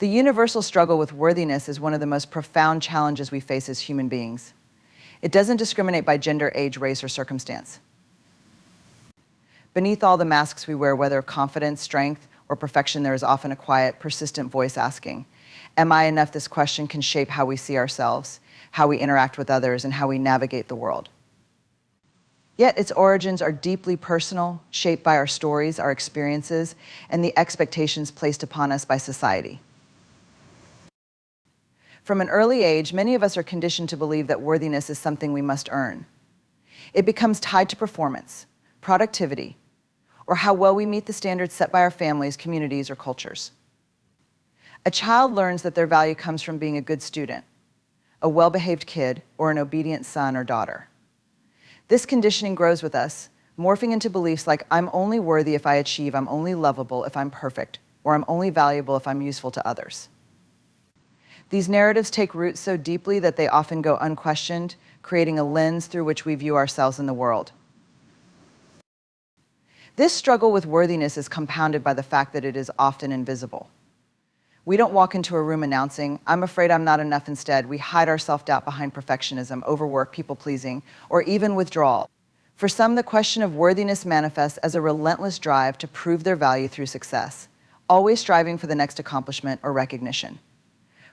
The universal struggle with worthiness is one of the most profound challenges we face as human beings. It doesn't discriminate by gender, age, race, or circumstance. Beneath all the masks we wear, whether of confidence, strength, or perfection, there is often a quiet, persistent voice asking, "Am I enough?" This question can shape how we see ourselves, how we interact with others, and how we navigate the world. Yet its origins are deeply personal, shaped by our stories, our experiences, and the expectations placed upon us by society. From an early age, many of us are conditioned to believe that worthiness is something we must earn. It becomes tied to performance, productivity, or how well we meet the standards set by our families, communities, or cultures. A child learns that their value comes from being a good student, a well-behaved kid, or an obedient son or daughter. This conditioning grows with us, morphing into beliefs like, "I'm only worthy if I achieve, I'm only lovable if I'm perfect, or I'm only valuable if I'm useful to others." These narratives take root so deeply that they often go unquestioned, creating a lens through which we view ourselves in the world. This struggle with worthiness is compounded by the fact that it is often invisible. We don't walk into a room announcing, "I'm afraid I'm not enough." Instead, we hide our self-doubt behind perfectionism, overwork, people-pleasing, or even withdrawal. For some, the question of worthiness manifests as a relentless drive to prove their value through success, always striving for the next accomplishment or recognition.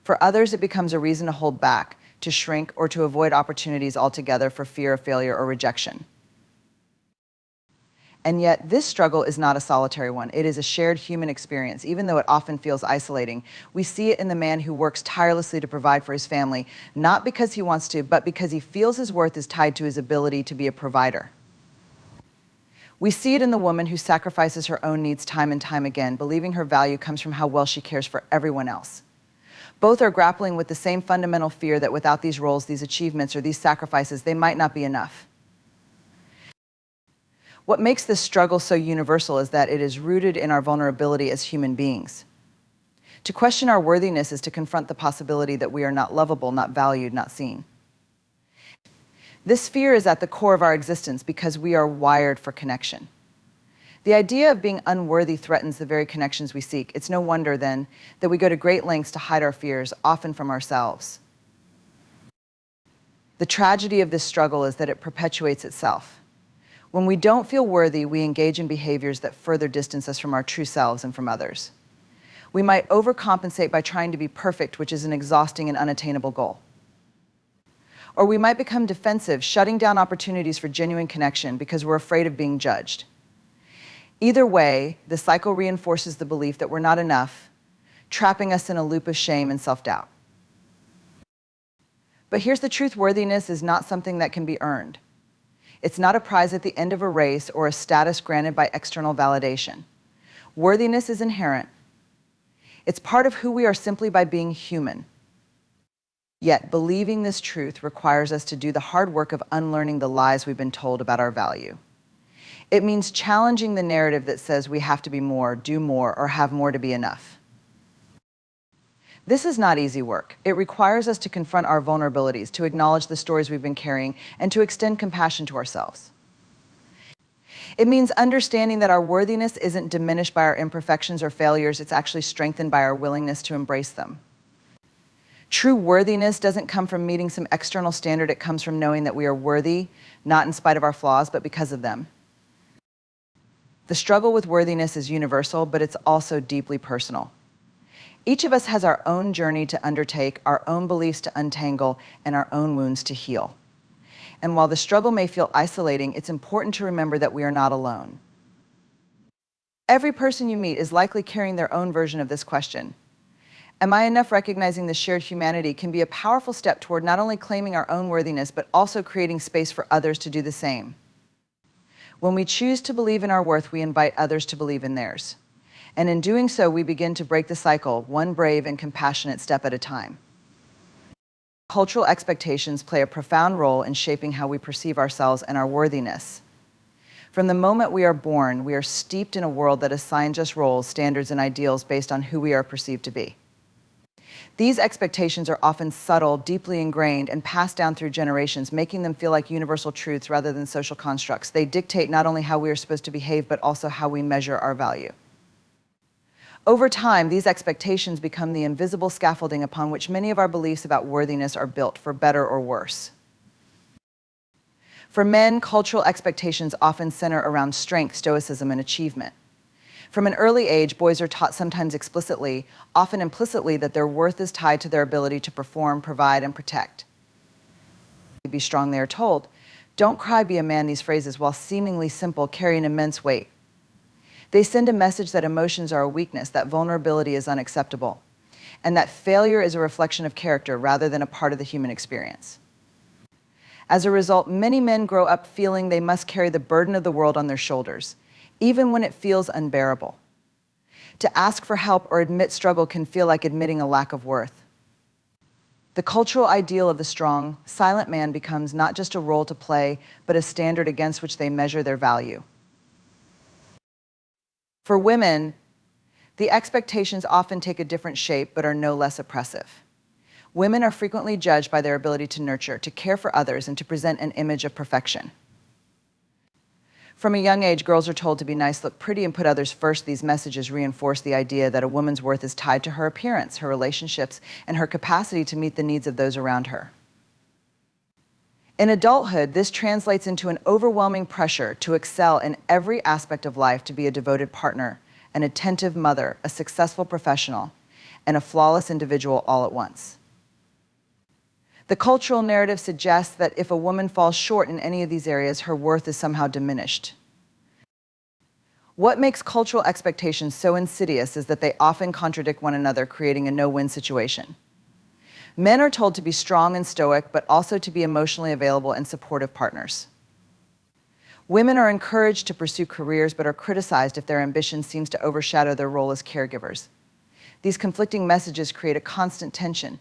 For others, it becomes a reason to hold back, to shrink, or to avoid opportunities altogether for fear of failure or rejection. And yet, this struggle is not a solitary one. It is a shared human experience, even though it often feels isolating. We see it in the man who works tirelessly to provide for his family, not because he wants to, but because he feels his worth is tied to his ability to be a provider. We see it in the woman who sacrifices her own needs time and time again, believing her value comes from how well she cares for everyone else. Both are grappling with the same fundamental fear that without these roles, these achievements, or these sacrifices, they might not be enough. What makes this struggle so universal is that it is rooted in our vulnerability as human beings. To question our worthiness is to confront the possibility that we are not lovable, not valued, not seen. This fear is at the core of our existence because we are wired for connection. The idea of being unworthy threatens the very connections we seek. It's no wonder, then, that we go to great lengths to hide our fears, often from ourselves. The tragedy of this struggle is that it perpetuates itself. When we don't feel worthy, we engage in behaviors that further distance us from our true selves and from others. We might overcompensate by trying to be perfect, which is an exhausting and unattainable goal. Or we might become defensive, shutting down opportunities for genuine connection because we're afraid of being judged. Either way, the cycle reinforces the belief that we're not enough, trapping us in a loop of shame and self-doubt. But here's the truth: worthiness is not something that can be earned. It's not a prize at the end of a race or a status granted by external validation. Worthiness is inherent. It's part of who we are simply by being human. Yet, believing this truth requires us to do the hard work of unlearning the lies we've been told about our value. It means challenging the narrative that says we have to be more, do more, or have more to be enough. This is not easy work. It requires us to confront our vulnerabilities, to acknowledge the stories we've been carrying, and to extend compassion to ourselves. It means understanding that our worthiness isn't diminished by our imperfections or failures. It's actually strengthened by our willingness to embrace them. True worthiness doesn't come from meeting some external standard. It comes from knowing that we are worthy, not in spite of our flaws, but because of them. The struggle with worthiness is universal, but it's also deeply personal. Each of us has our own journey to undertake, our own beliefs to untangle, and our own wounds to heal. And while the struggle may feel isolating, it's important to remember that we are not alone. Every person you meet is likely carrying their own version of this question. Am I enough? Recognizing the shared humanity can be a powerful step toward not only claiming our own worthiness, but also creating space for others to do the same. When we choose to believe in our worth, we invite others to believe in theirs. And in doing so, we begin to break the cycle, one brave and compassionate step at a time. Cultural expectations play a profound role in shaping how we perceive ourselves and our worthiness. From the moment we are born, we are steeped in a world that assigns us roles, standards, and ideals based on who we are perceived to be. These expectations are often subtle, deeply ingrained, and passed down through generations, making them feel like universal truths rather than social constructs. They dictate not only how we are supposed to behave, but also how we measure our value. Over time, these expectations become the invisible scaffolding upon which many of our beliefs about worthiness are built, for better or worse. For men, cultural expectations often center around strength, stoicism, and achievement. From an early age, boys are taught, sometimes explicitly, often implicitly, that their worth is tied to their ability to perform, provide, and protect. Be strong, they are told. Don't cry, be a man. These phrases, while seemingly simple, carry an immense weight. They send a message that emotions are a weakness, that vulnerability is unacceptable, and that failure is a reflection of character rather than a part of the human experience. As a result, many men grow up feeling they must carry the burden of the world on their shoulders, even when it feels unbearable. To ask for help or admit struggle can feel like admitting a lack of worth. The cultural ideal of the strong, silent man becomes not just a role to play, but a standard against which they measure their value. For women, the expectations often take a different shape but are no less oppressive. Women are frequently judged by their ability to nurture, to care for others, and to present an image of perfection. From a young age, girls are told to be nice, look pretty, and put others first. These messages reinforce the idea that a woman's worth is tied to her appearance, her relationships, and her capacity to meet the needs of those around her. In adulthood, this translates into an overwhelming pressure to excel in every aspect of life, to be a devoted partner, an attentive mother, a successful professional, and a flawless individual all at once. The cultural narrative suggests that if a woman falls short in any of these areas, her worth is somehow diminished. What makes cultural expectations so insidious is that they often contradict one another, creating a no-win situation. Men are told to be strong and stoic, but also to be emotionally available and supportive partners. Women are encouraged to pursue careers, but are criticized if their ambition seems to overshadow their role as caregivers. These conflicting messages create a constant tension,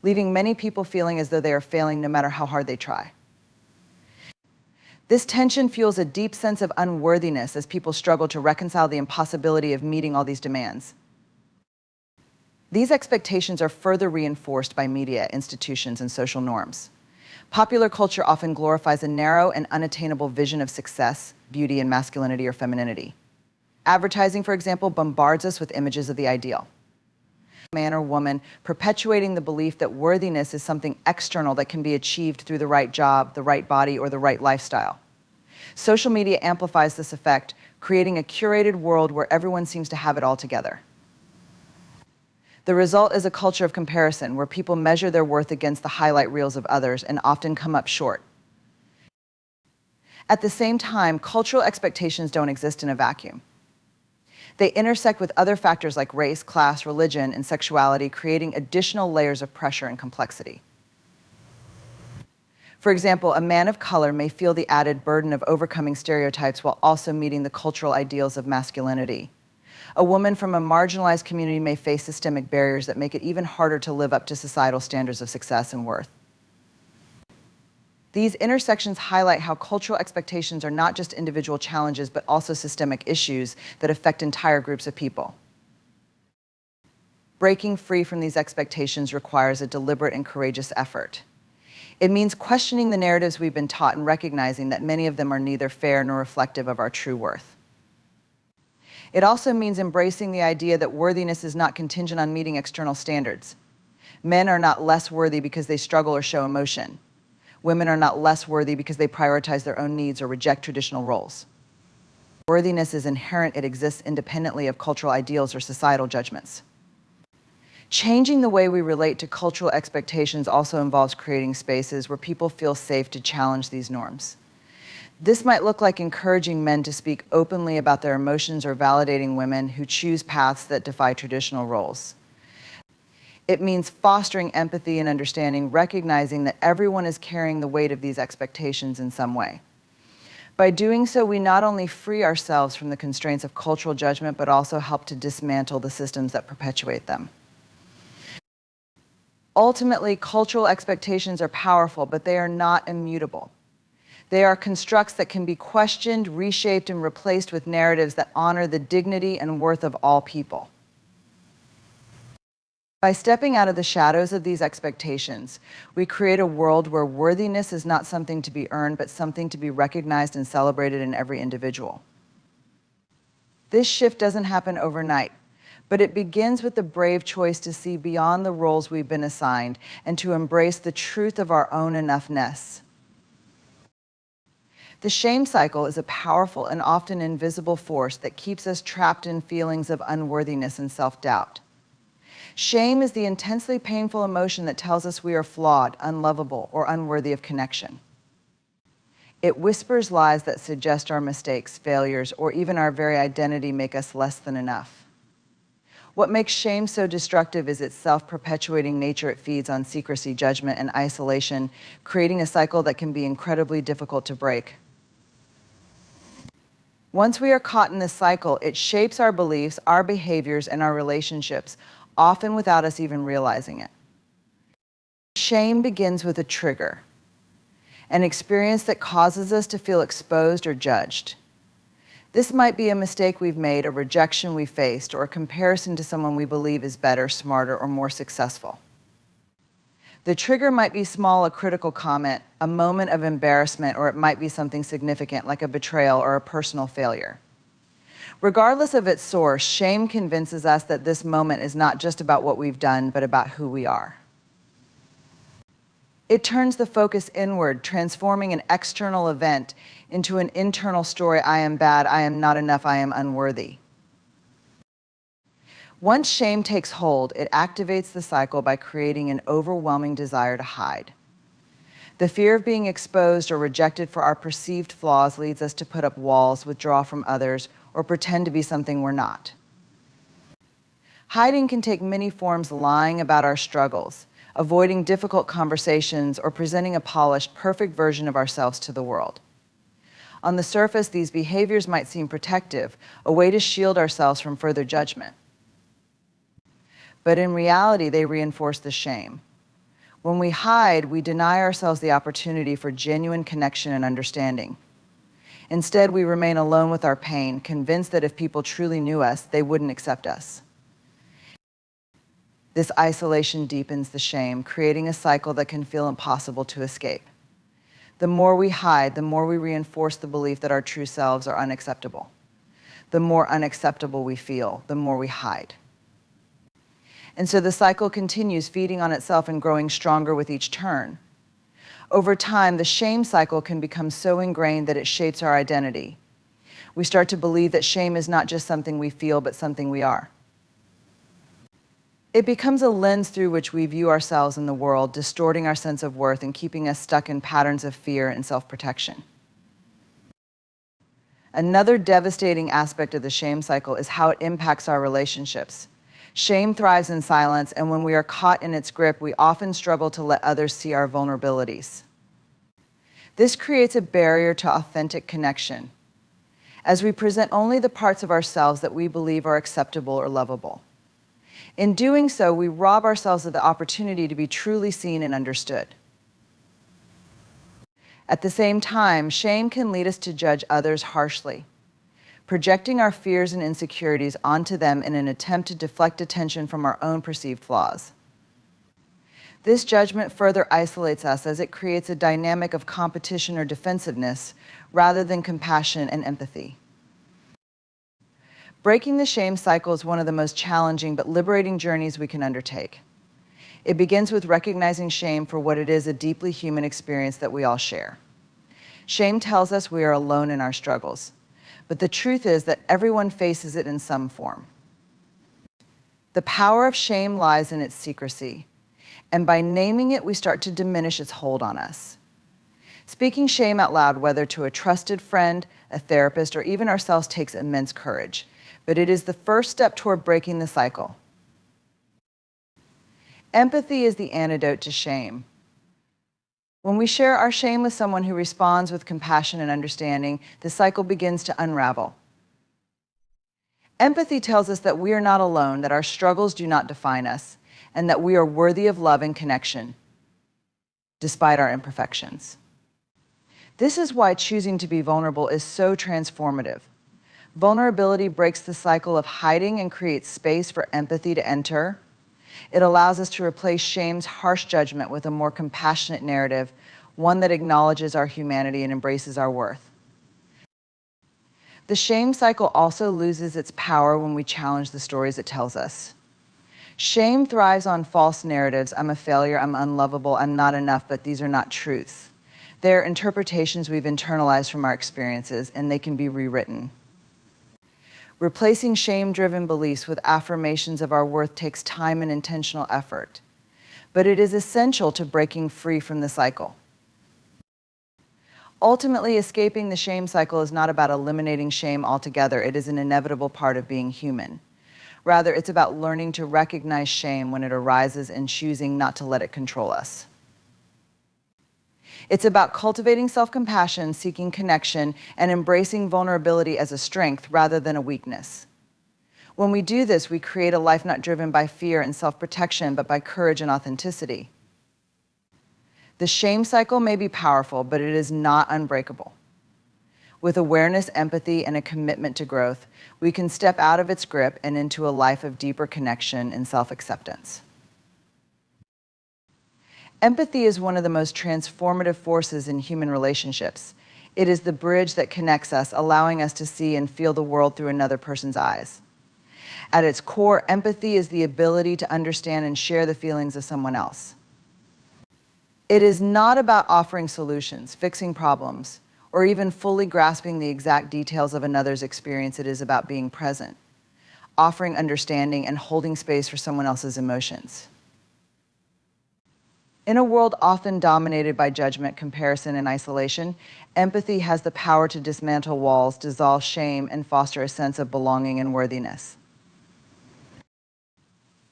leaving many people feeling as though they are failing no matter how hard they try. This tension fuels a deep sense of unworthiness as people struggle to reconcile the impossibility of meeting all these demands. These expectations are further reinforced by media, institutions, and social norms. Popular culture often glorifies a narrow and unattainable vision of success, beauty, and masculinity or femininity. Advertising, for example, bombards us with images of the ideal. Man or woman, perpetuating the belief that worthiness is something external that can be achieved through the right job, the right body, or the right lifestyle. Social media amplifies this effect, creating a curated world where everyone seems to have it all together. The result is a culture of comparison where people measure their worth against the highlight reels of others and often come up short. At the same time, cultural expectations don't exist in a vacuum. They intersect with other factors like race, class, religion, and sexuality, creating additional layers of pressure and complexity. For example, a man of color may feel the added burden of overcoming stereotypes while also meeting the cultural ideals of masculinity. A woman from a marginalized community may face systemic barriers that make it even harder to live up to societal standards of success and worth. These intersections highlight how cultural expectations are not just individual challenges, but also systemic issues that affect entire groups of people. Breaking free from these expectations requires a deliberate and courageous effort. It means questioning the narratives we've been taught and recognizing that many of them are neither fair nor reflective of our true worth. It also means embracing the idea that worthiness is not contingent on meeting external standards. Men are not less worthy because they struggle or show emotion. Women are not less worthy because they prioritize their own needs or reject traditional roles. Worthiness is inherent. It exists independently of cultural ideals or societal judgments. Changing the way we relate to cultural expectations also involves creating spaces where people feel safe to challenge these norms. This might look like encouraging men to speak openly about their emotions or validating women who choose paths that defy traditional roles. It means fostering empathy and understanding, recognizing that everyone is carrying the weight of these expectations in some way. By doing so, we not only free ourselves from the constraints of cultural judgment, but also help to dismantle the systems that perpetuate them. Ultimately, cultural expectations are powerful, but they are not immutable. They are constructs that can be questioned, reshaped, and replaced with narratives that honor the dignity and worth of all people. By stepping out of the shadows of these expectations, we create a world where worthiness is not something to be earned, but something to be recognized and celebrated in every individual. This shift doesn't happen overnight, But it begins with the brave choice to see beyond the roles we've been assigned and to embrace the truth of our own enoughness. The shame cycle is a powerful and often invisible force that keeps us trapped in feelings of unworthiness and self-doubt. Shame is the intensely painful emotion that tells us we are flawed, unlovable, or unworthy of connection. It whispers lies that suggest our mistakes, failures, or even our very identity make us less than enough. What makes shame so destructive is its self-perpetuating nature. It feeds on secrecy, judgment, and isolation, creating a cycle that can be incredibly difficult to break. Once we are caught in this cycle, it shapes our beliefs, our behaviors, and our relationships, often without us even realizing it. Shame begins with a trigger, an experience that causes us to feel exposed or judged. This might be a mistake we've made, a rejection we faced, or a comparison to someone we believe is better, smarter, or more successful. The trigger might be small, a critical comment, a moment of embarrassment, or it might be something significant like a betrayal or a personal failure. Regardless of its source, shame convinces us that this moment is not just about what we've done, but about who we are. It turns the focus inward, transforming an external event into an internal story. I am bad, I am not enough, I am unworthy. Once shame takes hold, it activates the cycle by creating an overwhelming desire to hide. The fear of being exposed or rejected for our perceived flaws leads us to put up walls, withdraw from others, or pretend to be something we're not. Hiding can take many forms: lying about our struggles, avoiding difficult conversations, or presenting a polished, perfect version of ourselves to the world. On the surface, these behaviors might seem protective, a way to shield ourselves from further judgment. But in reality, they reinforce the shame. When we hide, we deny ourselves the opportunity for genuine connection and understanding. Instead, we remain alone with our pain, convinced that if people truly knew us, they wouldn't accept us. This isolation deepens the shame, creating a cycle that can feel impossible to escape. The more we hide, the more we reinforce the belief that our true selves are unacceptable. The more unacceptable we feel, the more we hide. And so the cycle continues, feeding on itself and growing stronger with each turn. Over time, the shame cycle can become so ingrained that it shapes our identity. We start to believe that shame is not just something we feel, but something we are. It becomes a lens through which we view ourselves in the world, distorting our sense of worth and keeping us stuck in patterns of fear and self-protection. Another devastating aspect of the shame cycle is how it impacts our relationships. Shame thrives in silence, and when we are caught in its grip, we often struggle to let others see our vulnerabilities. This creates a barrier to authentic connection, as we present only the parts of ourselves that we believe are acceptable or lovable. In doing so, we rob ourselves of the opportunity to be truly seen and understood. At the same time, shame can lead us to judge others harshly, projecting our fears and insecurities onto them in an attempt to deflect attention from our own perceived flaws. This judgment further isolates us as it creates a dynamic of competition or defensiveness rather than compassion and empathy. Breaking the shame cycle is one of the most challenging but liberating journeys we can undertake. It begins with recognizing shame for what it is, a deeply human experience that we all share. Shame tells us we are alone in our struggles, but the truth is that everyone faces it in some form. The power of shame lies in its secrecy, and by naming it, we start to diminish its hold on us. Speaking shame out loud, whether to a trusted friend, a therapist, or even ourselves, takes immense courage, but it is the first step toward breaking the cycle. Empathy is the antidote to shame. When we share our shame with someone who responds with compassion and understanding, the cycle begins to unravel. Empathy tells us that we are not alone, that our struggles do not define us, and that we are worthy of love and connection, despite our imperfections. This is why choosing to be vulnerable is so transformative. Vulnerability breaks the cycle of hiding and creates space for empathy to enter. It allows us to replace shame's harsh judgment with a more compassionate narrative, one that acknowledges our humanity and embraces our worth. The shame cycle also loses its power when we challenge the stories it tells us. Shame thrives on false narratives. I'm a failure, I'm unlovable, I'm not enough, but these are not truths. They're interpretations we've internalized from our experiences, and they can be rewritten. Replacing shame-driven beliefs with affirmations of our worth takes time and intentional effort, but it is essential to breaking free from the cycle. Ultimately, escaping the shame cycle is not about eliminating shame altogether. It is an inevitable part of being human. Rather, it's about learning to recognize shame when it arises and choosing not to let it control us. It's about cultivating self-compassion, seeking connection, and embracing vulnerability as a strength rather than a weakness. When we do this, we create a life not driven by fear and self-protection, but by courage and authenticity. The shame cycle may be powerful, but it is not unbreakable. With awareness, empathy, and a commitment to growth, we can step out of its grip and into a life of deeper connection and self-acceptance. Empathy is one of the most transformative forces in human relationships. It is the bridge that connects us, allowing us to see and feel the world through another person's eyes. At its core, empathy is the ability to understand and share the feelings of someone else. It is not about offering solutions, fixing problems, or even fully grasping the exact details of another's experience. It is about being present, offering understanding, and holding space for someone else's emotions. In a world often dominated by judgment, comparison, and isolation, empathy has the power to dismantle walls, dissolve shame, and foster a sense of belonging and worthiness.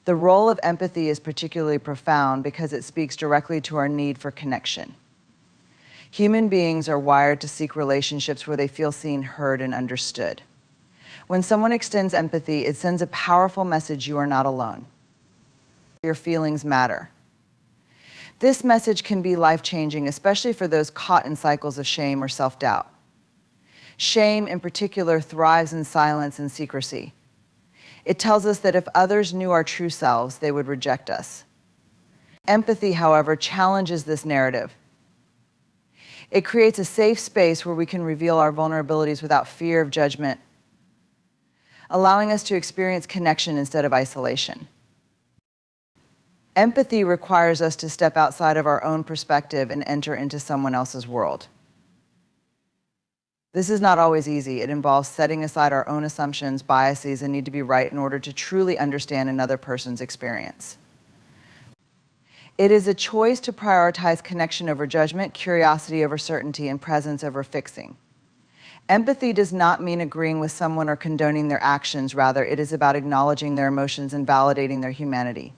The role of empathy is particularly profound because it speaks directly to our need for connection. Human beings are wired to seek relationships where they feel seen, heard, and understood. When someone extends empathy, it sends a powerful message: you are not alone. Your feelings matter. This message can be life-changing, especially for those caught in cycles of shame or self-doubt. Shame, in particular, thrives in silence and secrecy. It tells us that if others knew our true selves, they would reject us. Empathy, however, challenges this narrative. It creates a safe space where we can reveal our vulnerabilities without fear of judgment, allowing us to experience connection instead of isolation. Empathy requires us to step outside of our own perspective and enter into someone else's world. This is not always easy. It involves setting aside our own assumptions, biases, and need to be right in order to truly understand another person's experience. It is a choice to prioritize connection over judgment, curiosity over certainty, and presence over fixing. Empathy does not mean agreeing with someone or condoning their actions. Rather, it is about acknowledging their emotions and validating their humanity.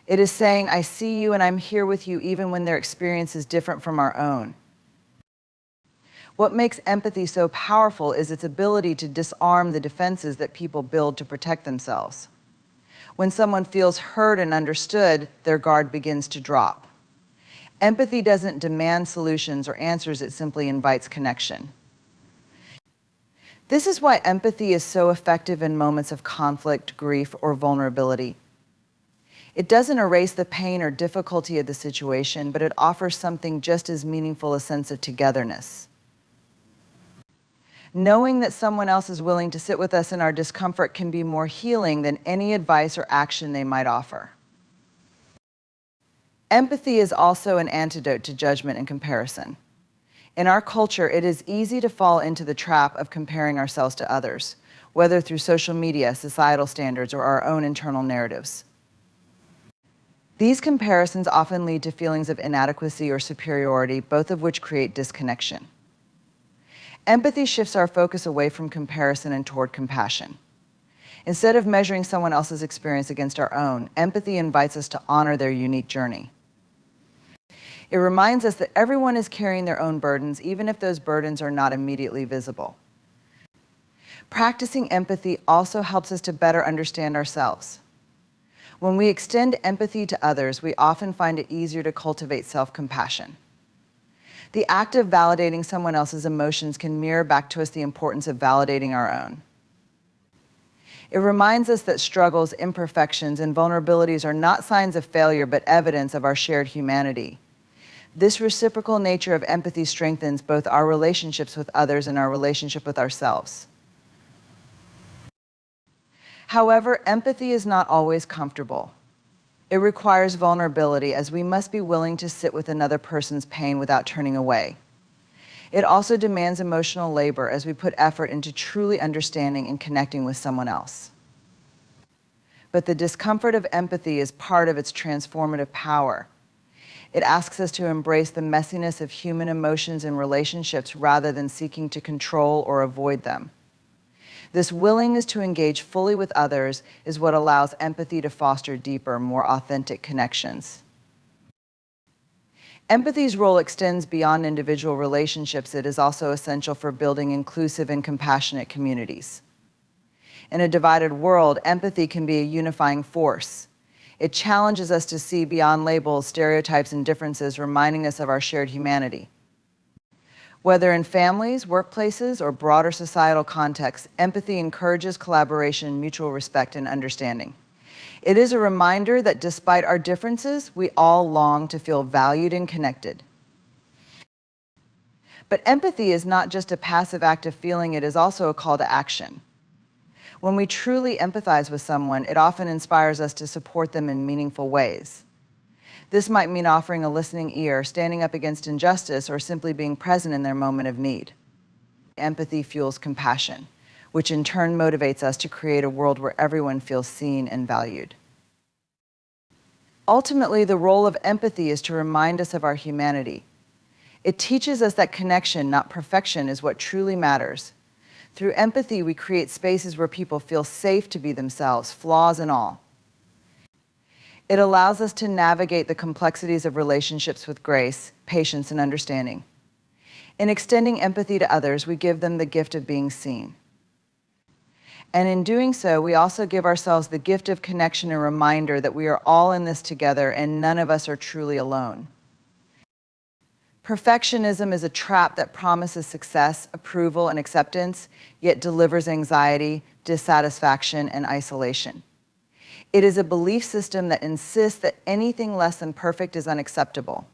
It is saying, I see you and I'm here with you even when their experience is different from our own. What makes empathy so powerful is its ability to disarm the defenses that people build to protect themselves. When someone feels heard and understood, their guard begins to drop. Empathy doesn't demand solutions or answers, it simply invites connection. This is why empathy is so effective in moments of conflict, grief, or vulnerability. It doesn't erase the pain or difficulty of the situation, but it offers something just as meaningful: a sense of togetherness. Knowing that someone else is willing to sit with us in our discomfort can be more healing than any advice or action they might offer. Empathy is also an antidote to judgment and comparison. In our culture, it is easy to fall into the trap of comparing ourselves to others, whether through social media, societal standards, or our own internal narratives. These comparisons often lead to feelings of inadequacy or superiority, both of which create disconnection. Empathy shifts our focus away from comparison and toward compassion. Instead of measuring someone else's experience against our own, empathy invites us to honor their unique journey. It reminds us that everyone is carrying their own burdens, even if those burdens are not immediately visible. Practicing empathy also helps us to better understand ourselves. When we extend empathy to others, we often find it easier to cultivate self-compassion. The act of validating someone else's emotions can mirror back to us the importance of validating our own. It reminds us that struggles, imperfections, and vulnerabilities are not signs of failure, but evidence of our shared humanity. This reciprocal nature of empathy strengthens both our relationships with others and our relationship with ourselves. However, empathy is not always comfortable. It requires vulnerability, as we must be willing to sit with another person's pain without turning away. It also demands emotional labor, as we put effort into truly understanding and connecting with someone else. But the discomfort of empathy is part of its transformative power. It asks us to embrace the messiness of human emotions and relationships rather than seeking to control or avoid them. This willingness to engage fully with others is what allows empathy to foster deeper, more authentic connections. Empathy's role extends beyond individual relationships. It is also essential for building inclusive and compassionate communities. In a divided world, empathy can be a unifying force. It challenges us to see beyond labels, stereotypes, and differences, reminding us of our shared humanity. Whether in families, workplaces, or broader societal contexts, empathy encourages collaboration, mutual respect, and understanding. It is a reminder that despite our differences, we all long to feel valued and connected. But empathy is not just a passive act of feeling, it is also a call to action. When we truly empathize with someone, it often inspires us to support them in meaningful ways. This might mean offering a listening ear, standing up against injustice, or simply being present in their moment of need. Empathy fuels compassion, which in turn motivates us to create a world where everyone feels seen and valued. Ultimately, the role of empathy is to remind us of our humanity. It teaches us that connection, not perfection, is what truly matters. Through empathy, we create spaces where people feel safe to be themselves, flaws and all. It allows us to navigate the complexities of relationships with grace, patience, and understanding. In extending empathy to others, we give them the gift of being seen. And in doing so, we also give ourselves the gift of connection and reminder that we are all in this together and none of us are truly alone. Perfectionism is a trap that promises success, approval, and acceptance, yet delivers anxiety, dissatisfaction, and isolation. It is a belief system that insists that anything less than perfect is unacceptable.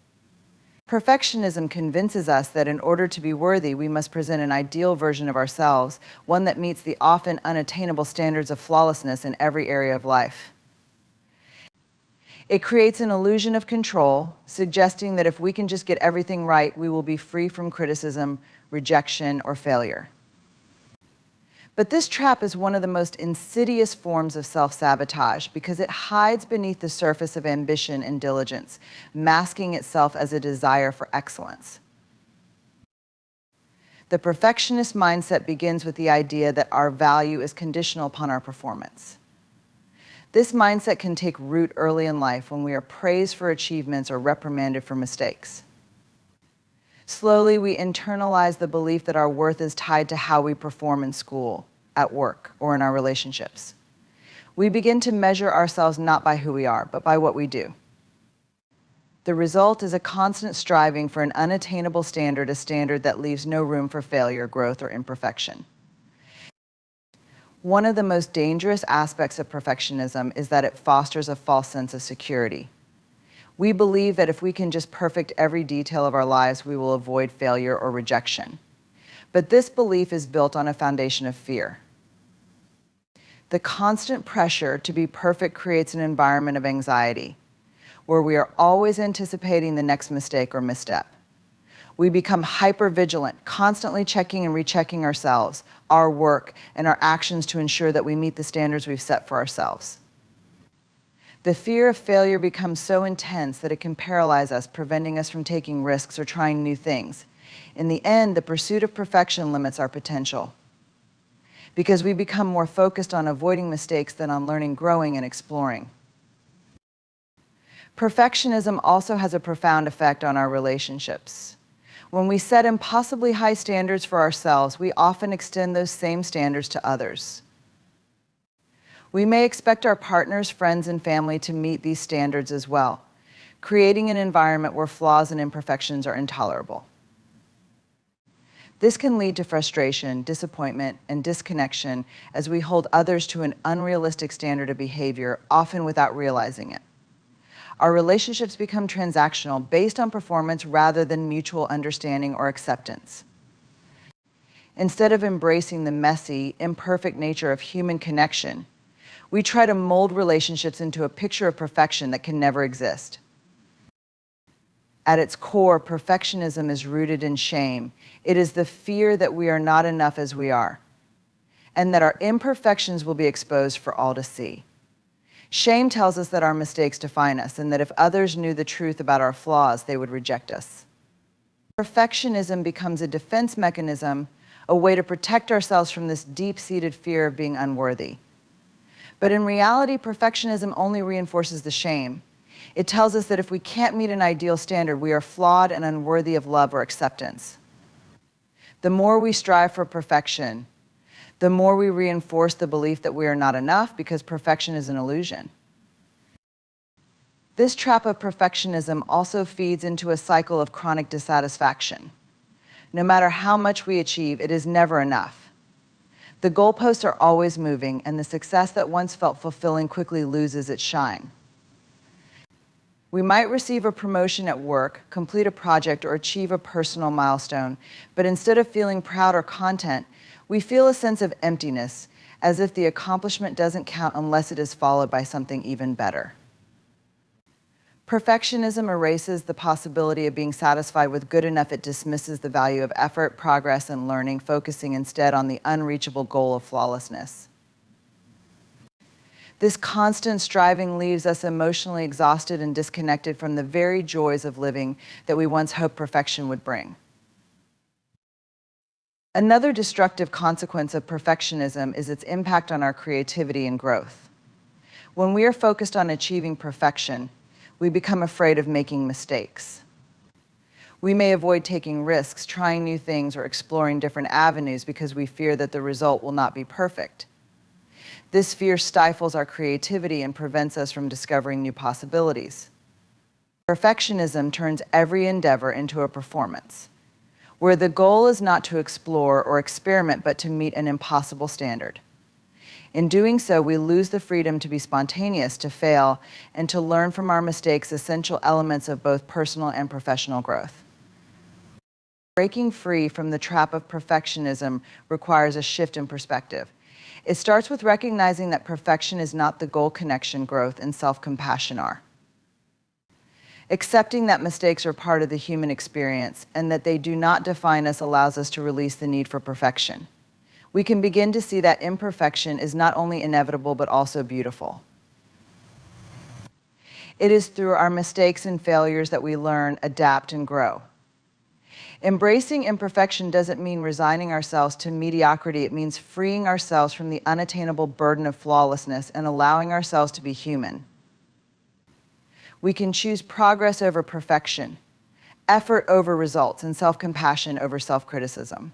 Perfectionism convinces us that in order to be worthy, we must present an ideal version of ourselves, one that meets the often unattainable standards of flawlessness in every area of life. It creates an illusion of control, suggesting that if we can just get everything right, we will be free from criticism, rejection, or failure. But this trap is one of the most insidious forms of self-sabotage because it hides beneath the surface of ambition and diligence, masking itself as a desire for excellence. The perfectionist mindset begins with the idea that our value is conditional upon our performance. This mindset can take root early in life when we are praised for achievements or reprimanded for mistakes. Slowly, we internalize the belief that our worth is tied to how we perform in school, at work, or in our relationships. We begin to measure ourselves not by who we are, but by what we do. The result is a constant striving for an unattainable standard, a standard that leaves no room for failure, growth, or imperfection. One of the most dangerous aspects of perfectionism is that it fosters a false sense of security. We believe that if we can just perfect every detail of our lives, we will avoid failure or rejection. But this belief is built on a foundation of fear. The constant pressure to be perfect creates an environment of anxiety, where we are always anticipating the next mistake or misstep. We become hypervigilant, constantly checking and rechecking ourselves, our work, and our actions to ensure that we meet the standards we've set for ourselves. The fear of failure becomes so intense that it can paralyze us, preventing us from taking risks or trying new things. In the end, the pursuit of perfection limits our potential, because we become more focused on avoiding mistakes than on learning, growing, and exploring. Perfectionism also has a profound effect on our relationships. When we set impossibly high standards for ourselves, we often extend those same standards to others. We may expect our partners, friends, and family to meet these standards as well, creating an environment where flaws and imperfections are intolerable. This can lead to frustration, disappointment, and disconnection as we hold others to an unrealistic standard of behavior, often without realizing it. Our relationships become transactional, based on performance rather than mutual understanding or acceptance. Instead of embracing the messy, imperfect nature of human connection, we try to mold relationships into a picture of perfection that can never exist. At its core, perfectionism is rooted in shame. It is the fear that we are not enough as we are, and that our imperfections will be exposed for all to see. Shame tells us that our mistakes define us, and that if others knew the truth about our flaws, they would reject us. Perfectionism becomes a defense mechanism, a way to protect ourselves from this deep-seated fear of being unworthy. But in reality, perfectionism only reinforces the shame. It tells us that if we can't meet an ideal standard, we are flawed and unworthy of love or acceptance. The more we strive for perfection, the more we reinforce the belief that we are not enough, because perfection is an illusion. This trap of perfectionism also feeds into a cycle of chronic dissatisfaction. No matter how much we achieve, it is never enough. The goalposts are always moving, and the success that once felt fulfilling quickly loses its shine. We might receive a promotion at work, complete a project, or achieve a personal milestone, but instead of feeling proud or content, we feel a sense of emptiness, as if the accomplishment doesn't count unless it is followed by something even better. Perfectionism erases the possibility of being satisfied with good enough. It dismisses the value of effort, progress, and learning, focusing instead on the unreachable goal of flawlessness. This constant striving leaves us emotionally exhausted and disconnected from the very joys of living that we once hoped perfection would bring. Another destructive consequence of perfectionism is its impact on our creativity and growth. When we are focused on achieving perfection, we become afraid of making mistakes. We may avoid taking risks, trying new things, or exploring different avenues because we fear that the result will not be perfect. This fear stifles our creativity and prevents us from discovering new possibilities. Perfectionism turns every endeavor into a performance, where the goal is not to explore or experiment, but to meet an impossible standard. In doing so, we lose the freedom to be spontaneous, to fail, and to learn from our mistakes, essential elements of both personal and professional growth. Breaking free from the trap of perfectionism requires a shift in perspective. It starts with recognizing that perfection is not the goal. Connection, growth, and self-compassion are. Accepting that mistakes are part of the human experience and that they do not define us allows us to release the need for perfection. We can begin to see that imperfection is not only inevitable but also beautiful. It is through our mistakes and failures that we learn, adapt, and grow. Embracing imperfection doesn't mean resigning ourselves to mediocrity. It means freeing ourselves from the unattainable burden of flawlessness and allowing ourselves to be human. We can choose progress over perfection, effort over results, and self-compassion over self-criticism.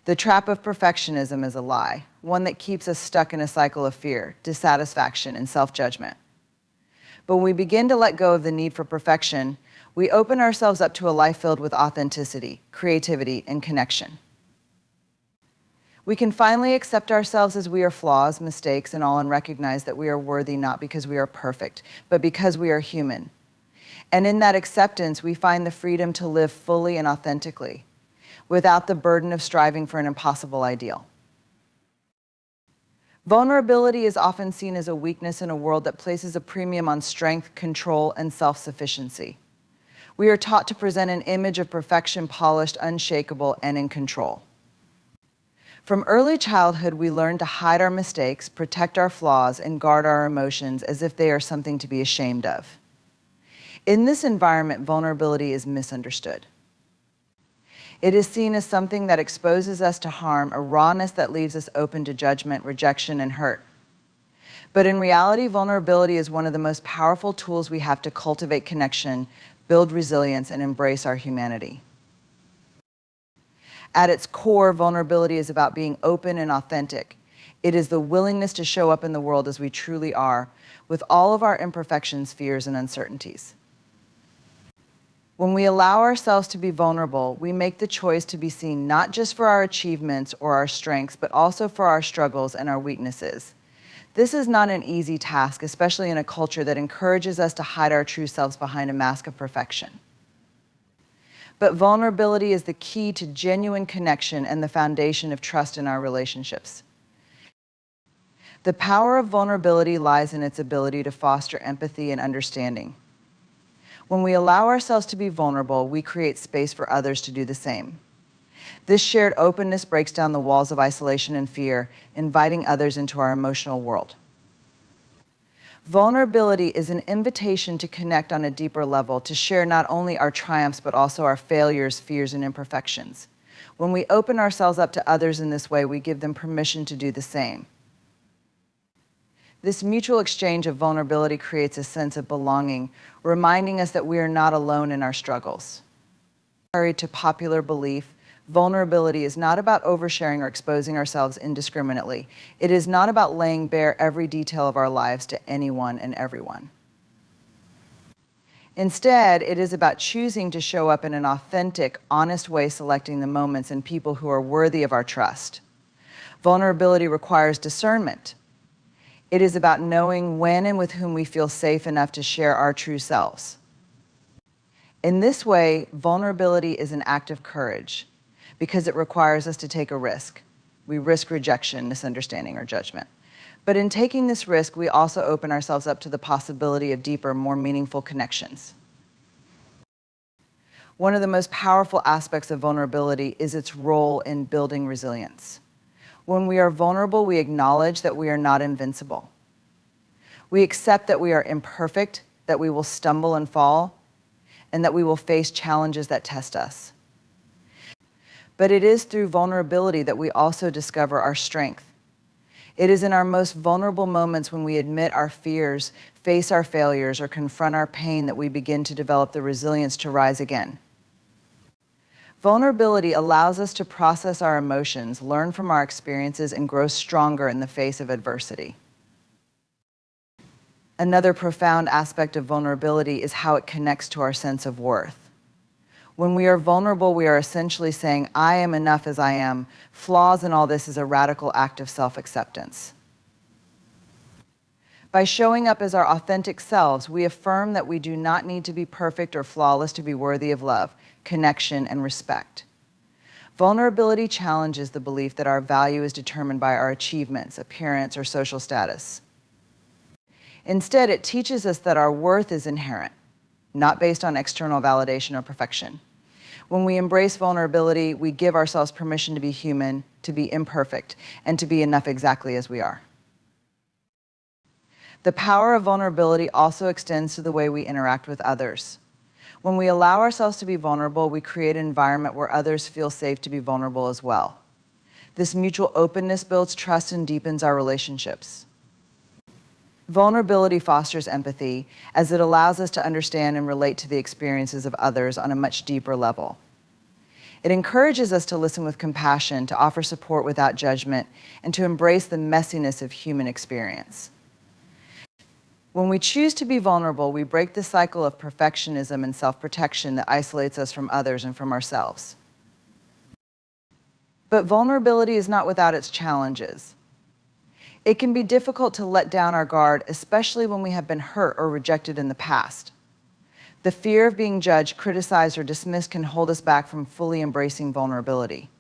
The trap of perfectionism is a lie, one that keeps us stuck in a cycle of fear, dissatisfaction, and self-judgment. But when we begin to let go of the need for perfection, we open ourselves up to a life filled with authenticity, creativity, and connection. We can finally accept ourselves as we are, flaws, mistakes, and all, and recognize that we are worthy not because we are perfect, but because we are human. And in that acceptance, we find the freedom to live fully and authentically, without the burden of striving for an impossible ideal. Vulnerability is often seen as a weakness in a world that places a premium on strength, control, and self-sufficiency. We are taught to present an image of perfection, polished, unshakable, and in control. From early childhood, we learn to hide our mistakes, protect our flaws, and guard our emotions as if they are something to be ashamed of. In this environment, vulnerability is misunderstood. It is seen as something that exposes us to harm, a rawness that leaves us open to judgment, rejection, and hurt. But in reality, vulnerability is one of the most powerful tools we have to cultivate connection, build resilience, and embrace our humanity. At its core, vulnerability is about being open and authentic. It is the willingness to show up in the world as we truly are, with all of our imperfections, fears, and uncertainties. When we allow ourselves to be vulnerable, we make the choice to be seen not just for our achievements or our strengths, but also for our struggles and our weaknesses. This is not an easy task, especially in a culture that encourages us to hide our true selves behind a mask of perfection. But vulnerability is the key to genuine connection and the foundation of trust in our relationships. The power of vulnerability lies in its ability to foster empathy and understanding. When we allow ourselves to be vulnerable, we create space for others to do the same. This shared openness breaks down the walls of isolation and fear, inviting others into our emotional world. Vulnerability is an invitation to connect on a deeper level, to share not only our triumphs, but also our failures, fears, and imperfections. When we open ourselves up to others in this way, we give them permission to do the same. This mutual exchange of vulnerability creates a sense of belonging, reminding us that we are not alone in our struggles. Contrary to popular belief, vulnerability is not about oversharing or exposing ourselves indiscriminately. It is not about laying bare every detail of our lives to anyone and everyone. Instead, it is about choosing to show up in an authentic, honest way, selecting the moments and people who are worthy of our trust. Vulnerability requires discernment. It is about knowing when and with whom we feel safe enough to share our true selves. In this way, vulnerability is an act of courage because it requires us to take a risk. We risk rejection, misunderstanding, or judgment. But in taking this risk, we also open ourselves up to the possibility of deeper, more meaningful connections. One of the most powerful aspects of vulnerability is its role in building resilience. When we are vulnerable, we acknowledge that we are not invincible. We accept that we are imperfect, that we will stumble and fall, and that we will face challenges that test us. But it is through vulnerability that we also discover our strength. It is in our most vulnerable moments, when we admit our fears, face our failures, or confront our pain, that we begin to develop the resilience to rise again. Vulnerability allows us to process our emotions, learn from our experiences, and grow stronger in the face of adversity. Another profound aspect of vulnerability is how it connects to our sense of worth. When we are vulnerable, we are essentially saying, I am enough as I am. Flaws in all this is a radical act of self-acceptance. By showing up as our authentic selves, we affirm that we do not need to be perfect or flawless to be worthy of love, connection, and respect. Vulnerability challenges the belief that our value is determined by our achievements, appearance, or social status. Instead, it teaches us that our worth is inherent, not based on external validation or perfection. When we embrace vulnerability, we give ourselves permission to be human, to be imperfect, and to be enough exactly as we are. The power of vulnerability also extends to the way we interact with others. When we allow ourselves to be vulnerable, we create an environment where others feel safe to be vulnerable as well. This mutual openness builds trust and deepens our relationships. Vulnerability fosters empathy, as it allows us to understand and relate to the experiences of others on a much deeper level. It encourages us to listen with compassion, to offer support without judgment, and to embrace the messiness of human experience. When we choose to be vulnerable, we break the cycle of perfectionism and self-protection that isolates us from others and from ourselves. But vulnerability is not without its challenges. It can be difficult to let down our guard, especially when we have been hurt or rejected in the past. The fear of being judged, criticized, or dismissed can hold us back from fully embracing vulnerability.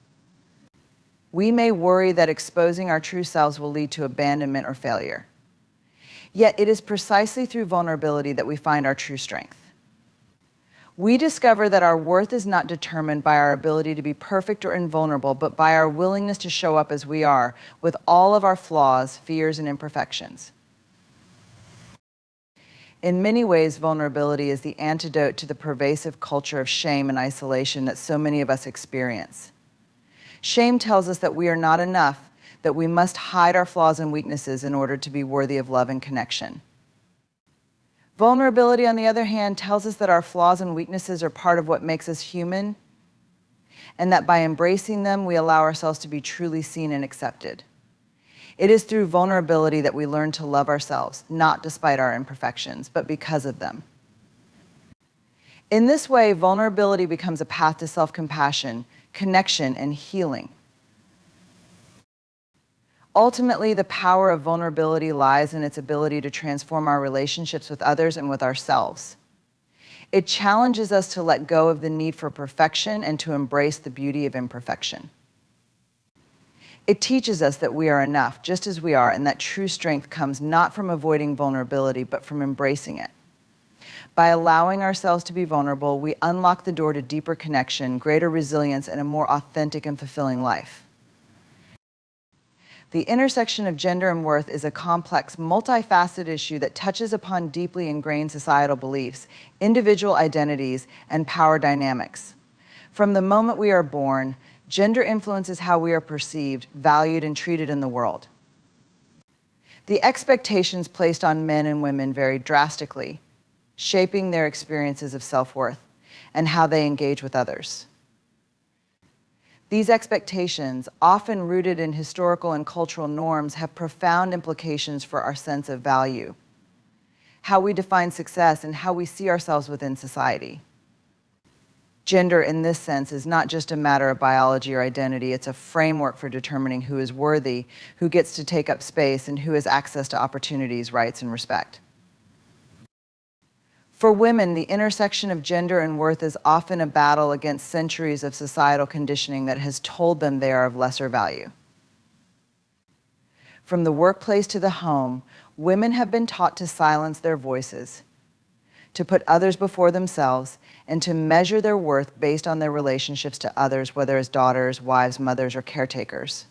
We may worry that exposing our true selves will lead to abandonment or failure. Yet it is precisely through vulnerability that we find our true strength. We discover that our worth is not determined by our ability to be perfect or invulnerable, but by our willingness to show up as we are, with all of our flaws, fears, and imperfections. In many ways, vulnerability is the antidote to the pervasive culture of shame and isolation that so many of us experience. Shame tells us that we are not enough, that we must hide our flaws and weaknesses in order to be worthy of love and connection. Vulnerability, on the other hand, tells us that our flaws and weaknesses are part of what makes us human, and that by embracing them, we allow ourselves to be truly seen and accepted. It is through vulnerability that we learn to love ourselves, not despite our imperfections, but because of them. In this way, vulnerability becomes a path to self-compassion, connection, and healing. Ultimately, the power of vulnerability lies in its ability to transform our relationships with others and with ourselves. It challenges us to let go of the need for perfection and to embrace the beauty of imperfection. It teaches us that we are enough, just as we are, and that true strength comes not from avoiding vulnerability, but from embracing it. By allowing ourselves to be vulnerable, we unlock the door to deeper connection, greater resilience, and a more authentic and fulfilling life. The intersection of gender and worth is a complex, multifaceted issue that touches upon deeply ingrained societal beliefs, individual identities, and power dynamics. From the moment we are born, gender influences how we are perceived, valued, and treated in the world. The expectations placed on men and women vary drastically, shaping their experiences of self-worth and how they engage with others. These expectations, often rooted in historical and cultural norms, have profound implications for our sense of value, how we define success, and how we see ourselves within society. Gender, in this sense, is not just a matter of biology or identity. It's a framework for determining who is worthy, who gets to take up space, and who has access to opportunities, rights, and respect. For women, the intersection of gender and worth is often a battle against centuries of societal conditioning that has told them they are of lesser value. From the workplace to the home, women have been taught to silence their voices, to put others before themselves, and to measure their worth based on their relationships to others, whether as daughters, wives, mothers, or caretakers.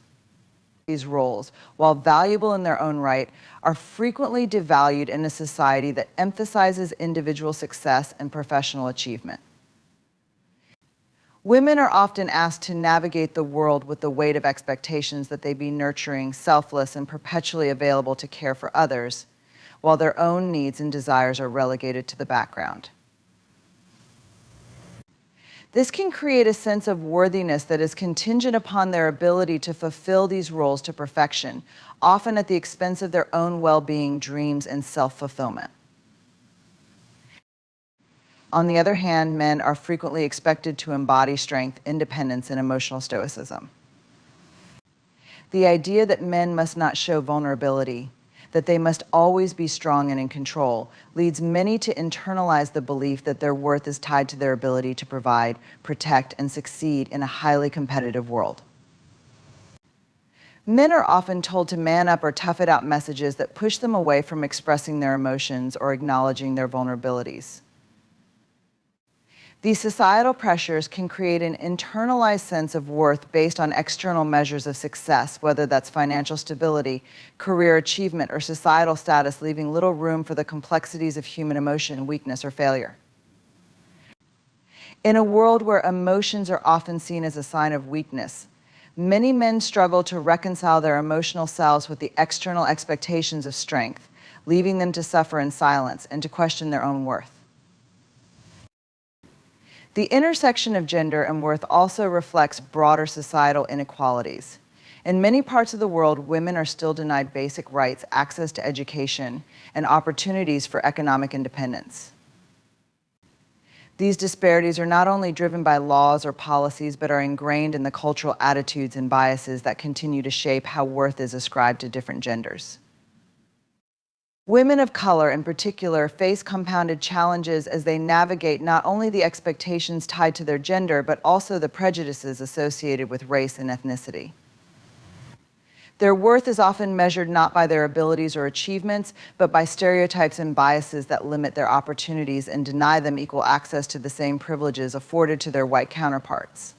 These roles, while valuable in their own right, are frequently devalued in a society that emphasizes individual success and professional achievement. Women are often asked to navigate the world with the weight of expectations that they be nurturing, selfless, and perpetually available to care for others, while their own needs and desires are relegated to the background. This can create a sense of worthiness that is contingent upon their ability to fulfill these roles to perfection, often at the expense of their own well-being, dreams, and self-fulfillment. On the other hand, men are frequently expected to embody strength, independence, and emotional stoicism. The idea that men must not show vulnerability, that they must always be strong and in control, leads many to internalize the belief that their worth is tied to their ability to provide, protect, and succeed in a highly competitive world. Men are often told to man up or tough it out messages that push them away from expressing their emotions or acknowledging their vulnerabilities. These societal pressures can create an internalized sense of worth based on external measures of success, whether that's financial stability, career achievement, or societal status, leaving little room for the complexities of human emotion, weakness, or failure. In a world where emotions are often seen as a sign of weakness, many men struggle to reconcile their emotional selves with the external expectations of strength, leaving them to suffer in silence and to question their own worth. The intersection of gender and worth also reflects broader societal inequalities. In many parts of the world, women are still denied basic rights, access to education, and opportunities for economic independence. These disparities are not only driven by laws or policies, but are ingrained in the cultural attitudes and biases that continue to shape how worth is ascribed to different genders. Women of color, in particular, face compounded challenges as they navigate not only the expectations tied to their gender, but also the prejudices associated with race and ethnicity. Their worth is often measured not by their abilities or achievements, but by stereotypes and biases that limit their opportunities and deny them equal access to the same privileges afforded to their white counterparts.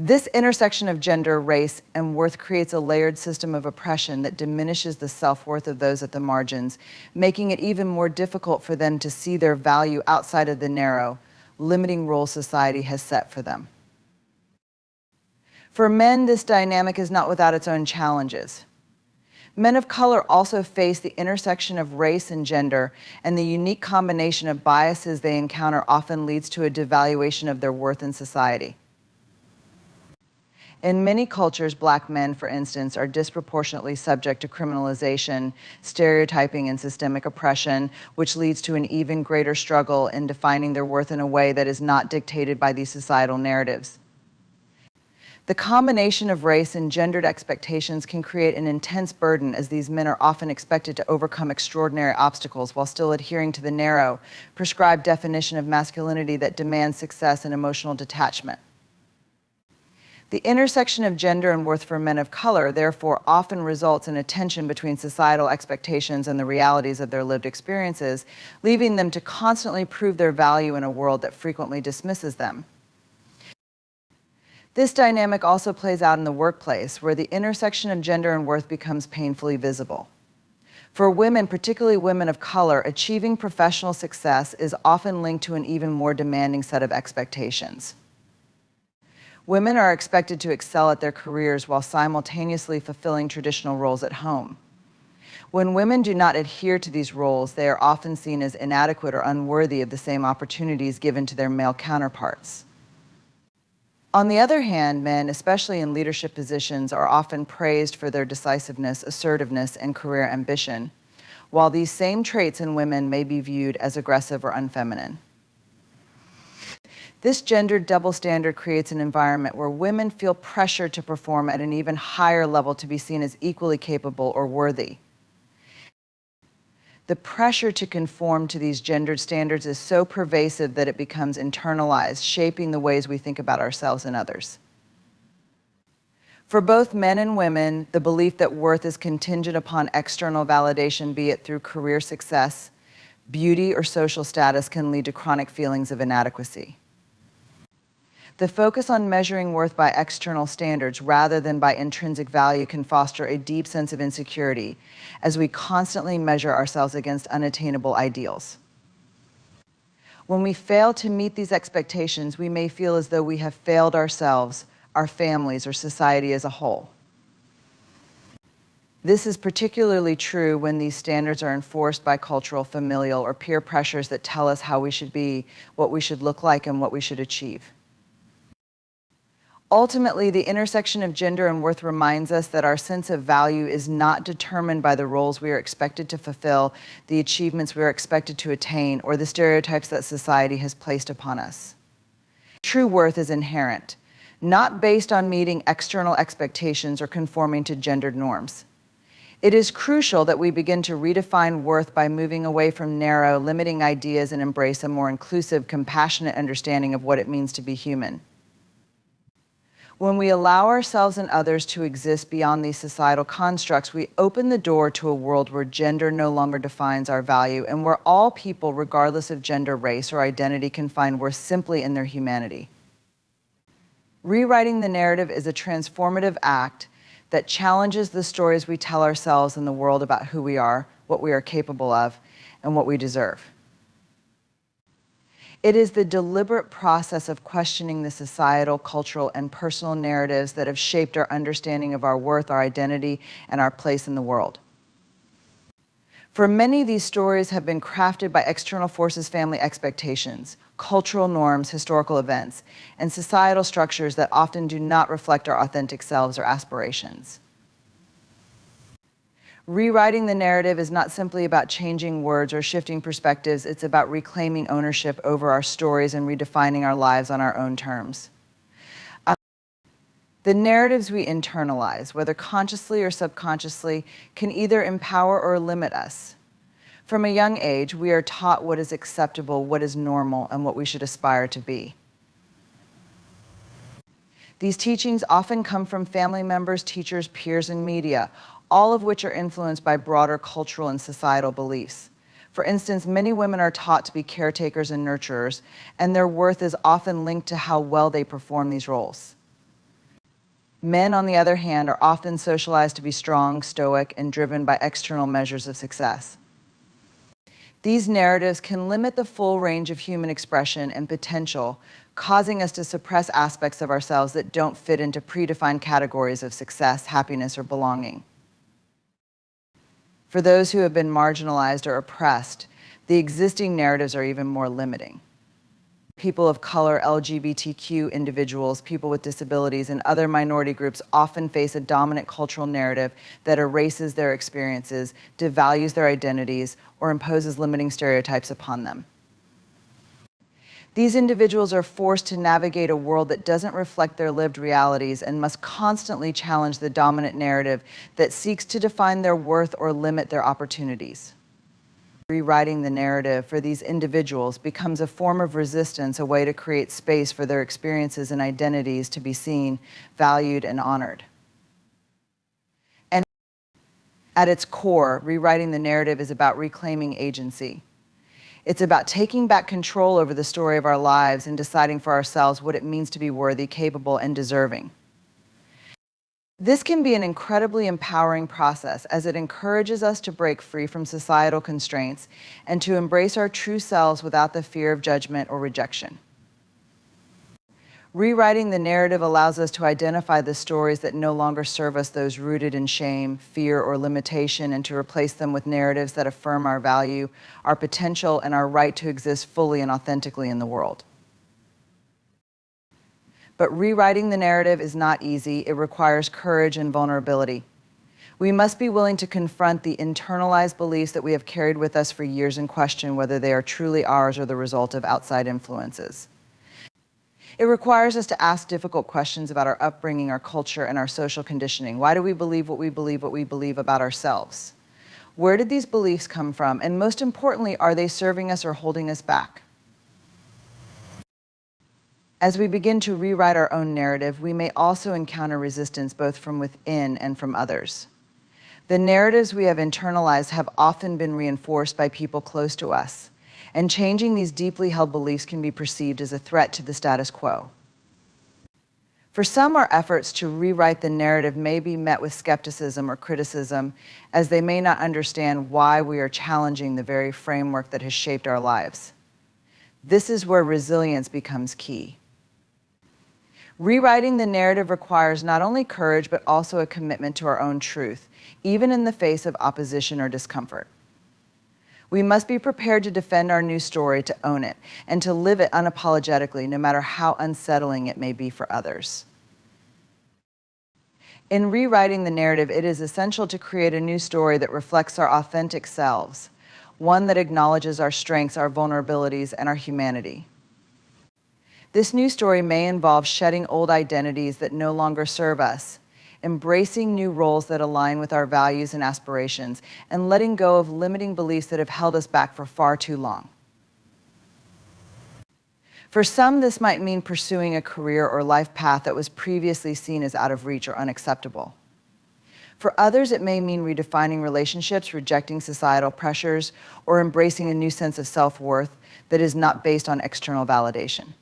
This intersection of gender, race, and worth creates a layered system of oppression that diminishes the self-worth of those at the margins, making it even more difficult for them to see their value outside of the narrow, limiting roles society has set for them. For men, this dynamic is not without its own challenges. Men of color also face the intersection of race and gender, and the unique combination of biases they encounter often leads to a devaluation of their worth in society. In many cultures, Black men, for instance, are disproportionately subject to criminalization, stereotyping, and systemic oppression, which leads to an even greater struggle in defining their worth in a way that is not dictated by these societal narratives. The combination of race and gendered expectations can create an intense burden, as these men are often expected to overcome extraordinary obstacles while still adhering to the narrow, prescribed definition of masculinity that demands success and emotional detachment. The intersection of gender and worth for men of color, therefore, often results in a tension between societal expectations and the realities of their lived experiences, leaving them to constantly prove their value in a world that frequently dismisses them. This dynamic also plays out in the workplace, where the intersection of gender and worth becomes painfully visible. For women, particularly women of color, achieving professional success is often linked to an even more demanding set of expectations. Women are expected to excel at their careers while simultaneously fulfilling traditional roles at home. When women do not adhere to these roles, they are often seen as inadequate or unworthy of the same opportunities given to their male counterparts. On the other hand, men, especially in leadership positions, are often praised for their decisiveness, assertiveness, and career ambition, while these same traits in women may be viewed as aggressive or unfeminine. This gendered double standard creates an environment where women feel pressure to perform at an even higher level to be seen as equally capable or worthy. The pressure to conform to these gendered standards is so pervasive that it becomes internalized, shaping the ways we think about ourselves and others. For both men and women, the belief that worth is contingent upon external validation, be it through career success, beauty, or social status, can lead to chronic feelings of inadequacy. The focus on measuring worth by external standards rather than by intrinsic value can foster a deep sense of insecurity, as we constantly measure ourselves against unattainable ideals. When we fail to meet these expectations, we may feel as though we have failed ourselves, our families, or society as a whole. This is particularly true when these standards are enforced by cultural, familial, or peer pressures that tell us how we should be, what we should look like, and what we should achieve. Ultimately, the intersection of gender and worth reminds us that our sense of value is not determined by the roles we are expected to fulfill, the achievements we are expected to attain, or the stereotypes that society has placed upon us. True worth is inherent, not based on meeting external expectations or conforming to gendered norms. It is crucial that we begin to redefine worth by moving away from narrow, limiting ideas and embrace a more inclusive, compassionate understanding of what it means to be human. When we allow ourselves and others to exist beyond these societal constructs, we open the door to a world where gender no longer defines our value and where all people, regardless of gender, race, or identity, can find worth simply in their humanity. Rewriting the narrative is a transformative act that challenges the stories we tell ourselves and the world about who we are, what we are capable of, and what we deserve. It is the deliberate process of questioning the societal, cultural, and personal narratives that have shaped our understanding of our worth, our identity, and our place in the world. For many, these stories have been crafted by external forces, family expectations, cultural norms, historical events, and societal structures that often do not reflect our authentic selves or aspirations. Rewriting the narrative is not simply about changing words or shifting perspectives, it's about reclaiming ownership over our stories and redefining our lives on our own terms. The narratives we internalize, whether consciously or subconsciously, can either empower or limit us. From a young age, we are taught what is acceptable, what is normal, and what we should aspire to be. These teachings often come from family members, teachers, peers, and media, all of which are influenced by broader cultural and societal beliefs. For instance, many women are taught to be caretakers and nurturers, and their worth is often linked to how well they perform these roles. Men, on the other hand, are often socialized to be strong, stoic, and driven by external measures of success. These narratives can limit the full range of human expression and potential, causing us to suppress aspects of ourselves that don't fit into predefined categories of success, happiness, or belonging. For those who have been marginalized or oppressed, the existing narratives are even more limiting. People of color, LGBTQ individuals, people with disabilities, and other minority groups often face a dominant cultural narrative that erases their experiences, devalues their identities, or imposes limiting stereotypes upon them. These individuals are forced to navigate a world that doesn't reflect their lived realities and must constantly challenge the dominant narrative that seeks to define their worth or limit their opportunities. Rewriting the narrative for these individuals becomes a form of resistance, a way to create space for their experiences and identities to be seen, valued, and honored. And at its core, rewriting the narrative is about reclaiming agency. It's about taking back control over the story of our lives and deciding for ourselves what it means to be worthy, capable, and deserving. This can be an incredibly empowering process, as it encourages us to break free from societal constraints and to embrace our true selves without the fear of judgment or rejection. Rewriting the narrative allows us to identify the stories that no longer serve us, those rooted in shame, fear, or limitation, and to replace them with narratives that affirm our value, our potential, and our right to exist fully and authentically in the world. But rewriting the narrative is not easy. It requires courage and vulnerability. We must be willing to confront the internalized beliefs that we have carried with us for years and question whether they are truly ours or the result of outside influences. It requires us to ask difficult questions about our upbringing, our culture, and our social conditioning. Why do we believe what we believe about ourselves? Where did these beliefs come from? And most importantly, are they serving us or holding us back? As we begin to rewrite our own narrative, we may also encounter resistance both from within and from others. The narratives we have internalized have often been reinforced by people close to us, and changing these deeply held beliefs can be perceived as a threat to the status quo. For some, our efforts to rewrite the narrative may be met with skepticism or criticism, as they may not understand why we are challenging the very framework that has shaped our lives. This is where resilience becomes key. Rewriting the narrative requires not only courage, but also a commitment to our own truth, even in the face of opposition or discomfort. We must be prepared to defend our new story, to own it, and to live it unapologetically, no matter how unsettling it may be for others. In rewriting the narrative, it is essential to create a new story that reflects our authentic selves, one that acknowledges our strengths, our vulnerabilities, and our humanity. This new story may involve shedding old identities that no longer serve us, embracing new roles that align with our values and aspirations, and letting go of limiting beliefs that have held us back for far too long. For some, this might mean pursuing a career or life path that was previously seen as out of reach or unacceptable. For others, it may mean redefining relationships, rejecting societal pressures, or embracing a new sense of self-worth that is not based on external validation.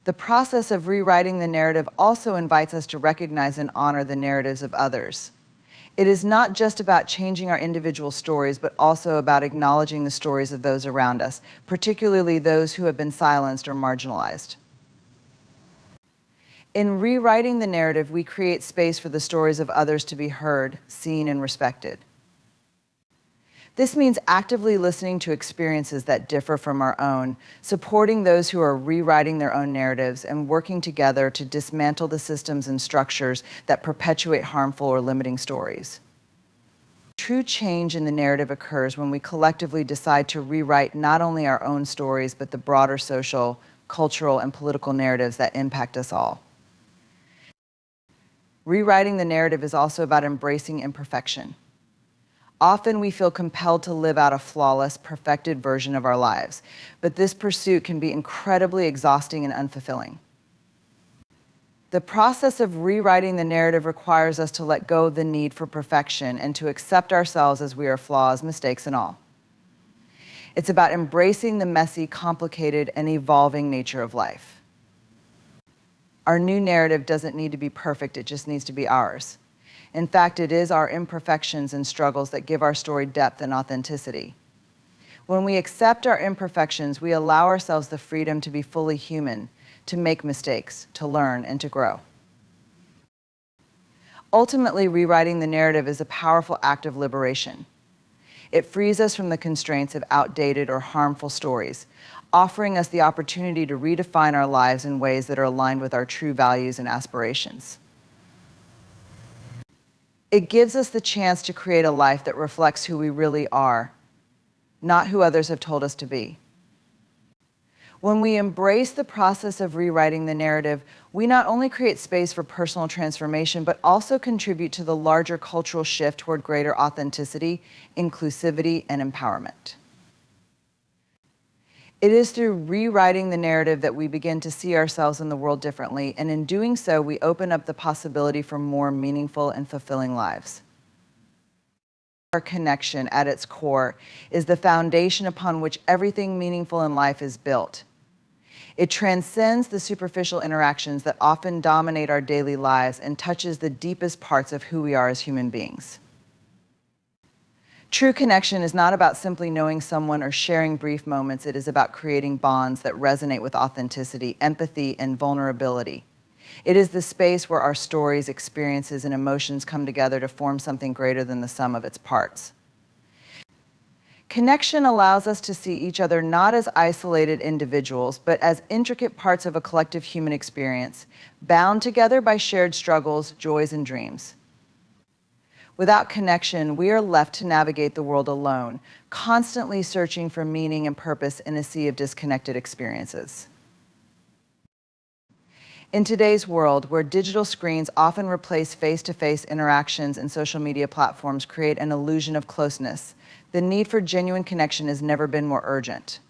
The process of rewriting the narrative also invites us to recognize and honor the narratives of others. It is not just about changing our individual stories, but also about acknowledging the stories of those around us, particularly those who have been silenced or marginalized. In rewriting the narrative, we create space for the stories of others to be heard, seen, and respected. This means actively listening to experiences that differ from our own, supporting those who are rewriting their own narratives, and working together to dismantle the systems and structures that perpetuate harmful or limiting stories. True change in the narrative occurs when we collectively decide to rewrite not only our own stories, but the broader social, cultural, and political narratives that impact us all. Rewriting the narrative is also about embracing imperfection. Often we feel compelled to live out a flawless, perfected version of our lives, but this pursuit can be incredibly exhausting and unfulfilling. The process of rewriting the narrative requires us to let go of the need for perfection and to accept ourselves as we are, flaws, mistakes, and all. It's about embracing the messy, complicated, and evolving nature of life. Our new narrative doesn't need to be perfect, it just needs to be ours. In fact, it is our imperfections and struggles that give our story depth and authenticity. When we accept our imperfections, we allow ourselves the freedom to be fully human, to make mistakes, to learn, and to grow. Ultimately, rewriting the narrative is a powerful act of liberation. It frees us from the constraints of outdated or harmful stories, offering us the opportunity to redefine our lives in ways that are aligned with our true values and aspirations. It gives us the chance to create a life that reflects who we really are, not who others have told us to be. When we embrace the process of rewriting the narrative, we not only create space for personal transformation, but also contribute to the larger cultural shift toward greater authenticity, inclusivity, and empowerment. It is through rewriting the narrative that we begin to see ourselves in the world differently, and in doing so, we open up the possibility for more meaningful and fulfilling lives. Our connection, at its core, is the foundation upon which everything meaningful in life is built. It transcends the superficial interactions that often dominate our daily lives and touches the deepest parts of who we are as human beings. True connection is not about simply knowing someone or sharing brief moments. It is about creating bonds that resonate with authenticity, empathy, and vulnerability. It is the space where our stories, experiences, and emotions come together to form something greater than the sum of its parts. Connection allows us to see each other not as isolated individuals, but as intricate parts of a collective human experience, bound together by shared struggles, joys, and dreams. Without connection, we are left to navigate the world alone, constantly searching for meaning and purpose in a sea of disconnected experiences. In today's world, where digital screens often replace face-to-face interactions and social media platforms create an illusion of closeness, the need for genuine connection has never been more urgent.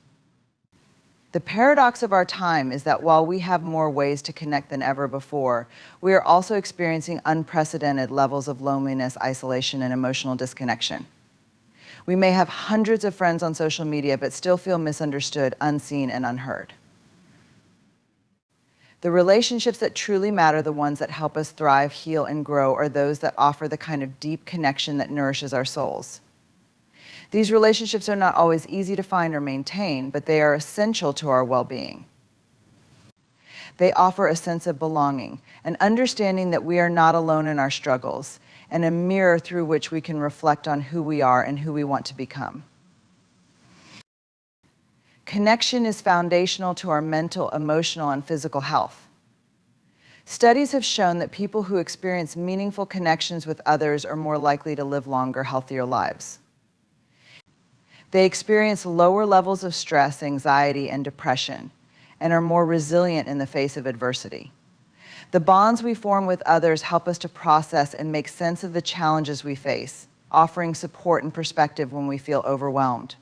The paradox of our time is that while we have more ways to connect than ever before, we are also experiencing unprecedented levels of loneliness, isolation, and emotional disconnection. We may have hundreds of friends on social media, but still feel misunderstood, unseen, and unheard. The relationships that truly matter, the ones that help us thrive, heal, and grow, are those that offer the kind of deep connection that nourishes our souls. These relationships are not always easy to find or maintain, but they are essential to our well-being. They offer a sense of belonging, an understanding that we are not alone in our struggles, and a mirror through which we can reflect on who we are and who we want to become. Connection is foundational to our mental, emotional, and physical health. Studies have shown that people who experience meaningful connections with others are more likely to live longer, healthier lives. They experience lower levels of stress, anxiety, and depression, and are more resilient in the face of adversity. The bonds we form with others help us to process and make sense of the challenges we face, offering support and perspective when we feel overwhelmed.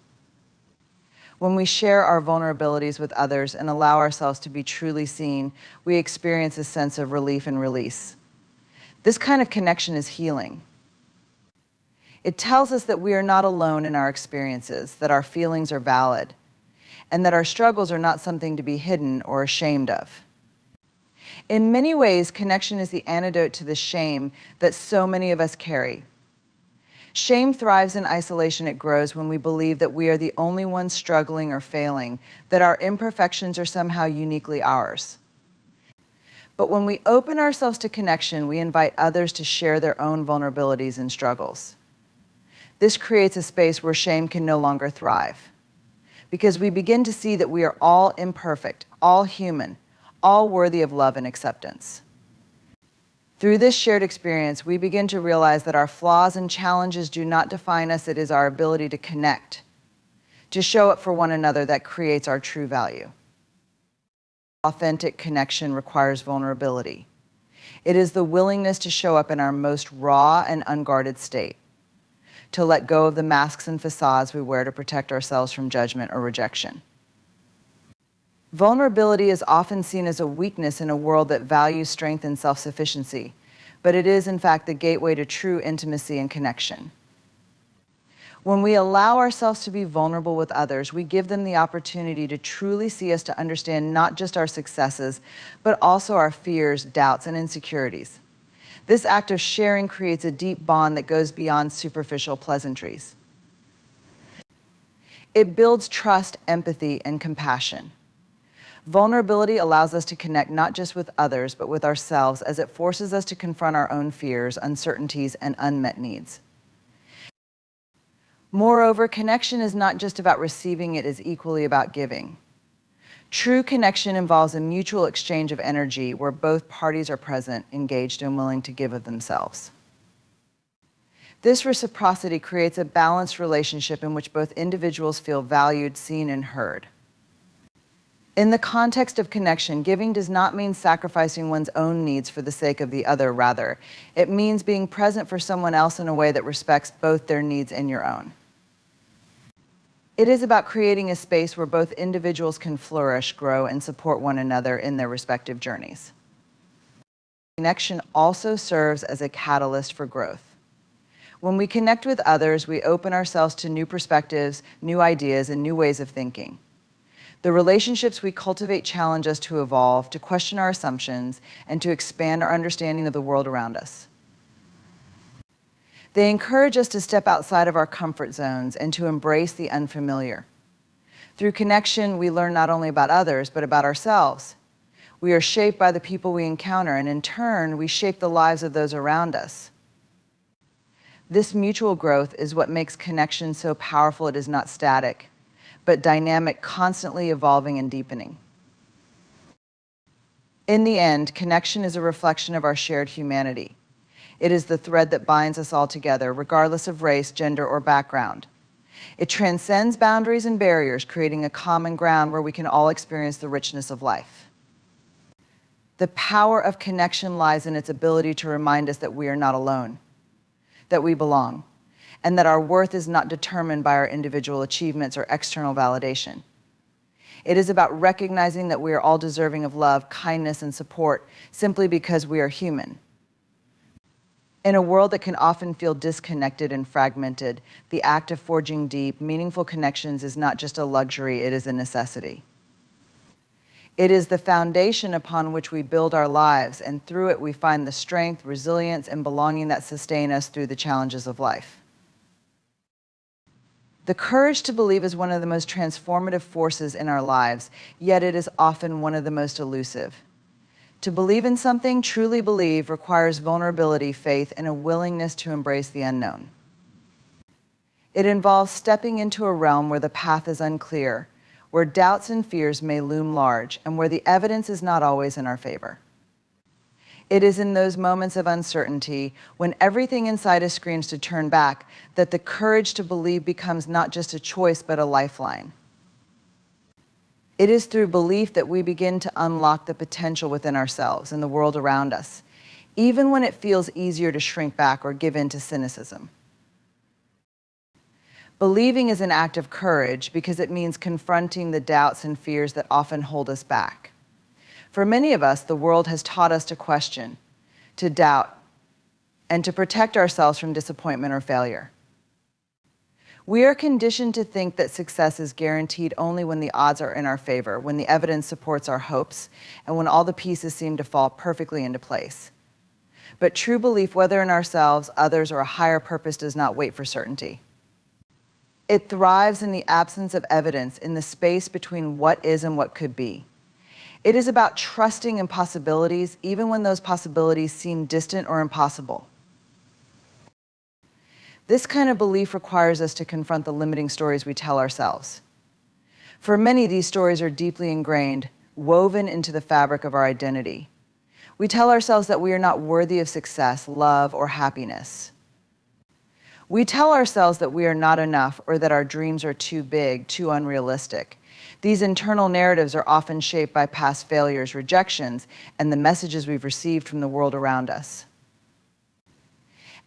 When we share our vulnerabilities with others and allow ourselves to be truly seen, we experience a sense of relief and release. This kind of connection is healing. It tells us that we are not alone in our experiences, that our feelings are valid, and that our struggles are not something to be hidden or ashamed of. In many ways, connection is the antidote to the shame that so many of us carry. Shame thrives in isolation. It grows when we believe that we are the only ones struggling or failing, that our imperfections are somehow uniquely ours. But when we open ourselves to connection, we invite others to share their own vulnerabilities and struggles. This creates a space where shame can no longer thrive, because we begin to see that we are all imperfect, all human, all worthy of love and acceptance. Through this shared experience, we begin to realize that our flaws and challenges do not define us. It is our ability to connect, to show up for one another, that creates our true value. Authentic connection requires vulnerability. It is the willingness to show up in our most raw and unguarded state, to let go of the masks and facades we wear to protect ourselves from judgment or rejection. Vulnerability is often seen as a weakness in a world that values strength and self-sufficiency, but it is in fact the gateway to true intimacy and connection. When we allow ourselves to be vulnerable with others, we give them the opportunity to truly see us, to understand not just our successes, but also our fears, doubts, and insecurities. This act of sharing creates a deep bond that goes beyond superficial pleasantries. It builds trust, empathy, and compassion. Vulnerability allows us to connect not just with others, but with ourselves, as it forces us to confront our own fears, uncertainties, and unmet needs. Moreover, connection is not just about receiving, it is equally about giving. True connection involves a mutual exchange of energy where both parties are present, engaged, and willing to give of themselves. This reciprocity creates a balanced relationship in which both individuals feel valued, seen, and heard. In the context of connection, giving does not mean sacrificing one's own needs for the sake of the other, rather. It means being present for someone else in a way that respects both their needs and your own. It is about creating a space where both individuals can flourish, grow, and support one another in their respective journeys. Connection also serves as a catalyst for growth. When we connect with others, we open ourselves to new perspectives, new ideas, and new ways of thinking. The relationships we cultivate challenge us to evolve, to question our assumptions, and to expand our understanding of the world around us. They encourage us to step outside of our comfort zones and to embrace the unfamiliar. Through connection, we learn not only about others, but about ourselves. We are shaped by the people we encounter, and in turn, we shape the lives of those around us. This mutual growth is what makes connection so powerful. It is not static, but dynamic, constantly evolving and deepening. In the end, connection is a reflection of our shared humanity. It is the thread that binds us all together, regardless of race, gender, or background. It transcends boundaries and barriers, creating a common ground where we can all experience the richness of life. The power of connection lies in its ability to remind us that we are not alone, that we belong, and that our worth is not determined by our individual achievements or external validation. It is about recognizing that we are all deserving of love, kindness, and support simply because we are human. In a world that can often feel disconnected and fragmented, the act of forging deep, meaningful connections is not just a luxury, it is a necessity. It is the foundation upon which we build our lives, and through it we find the strength, resilience, and belonging that sustain us through the challenges of life. The courage to believe is one of the most transformative forces in our lives, yet it is often one of the most elusive. To believe in something, truly believe, requires vulnerability, faith, and a willingness to embrace the unknown. It involves stepping into a realm where the path is unclear, where doubts and fears may loom large, and where the evidence is not always in our favor. It is in those moments of uncertainty, when everything inside us screams to turn back, that the courage to believe becomes not just a choice, but a lifeline. It is through belief that we begin to unlock the potential within ourselves and the world around us, even when it feels easier to shrink back or give in to cynicism. Believing is an act of courage because it means confronting the doubts and fears that often hold us back. For many of us, the world has taught us to question, to doubt, and to protect ourselves from disappointment or failure. We are conditioned to think that success is guaranteed only when the odds are in our favor, when the evidence supports our hopes, and when all the pieces seem to fall perfectly into place. But true belief, whether in ourselves, others, or a higher purpose, does not wait for certainty. It thrives in the absence of evidence, in the space between what is and what could be. It is about trusting in possibilities, even when those possibilities seem distant or impossible. This kind of belief requires us to confront the limiting stories we tell ourselves. For many, these stories are deeply ingrained, woven into the fabric of our identity. We tell ourselves that we are not worthy of success, love, or happiness. We tell ourselves that we are not enough, or that our dreams are too big, too unrealistic. These internal narratives are often shaped by past failures, rejections, and the messages we've received from the world around us.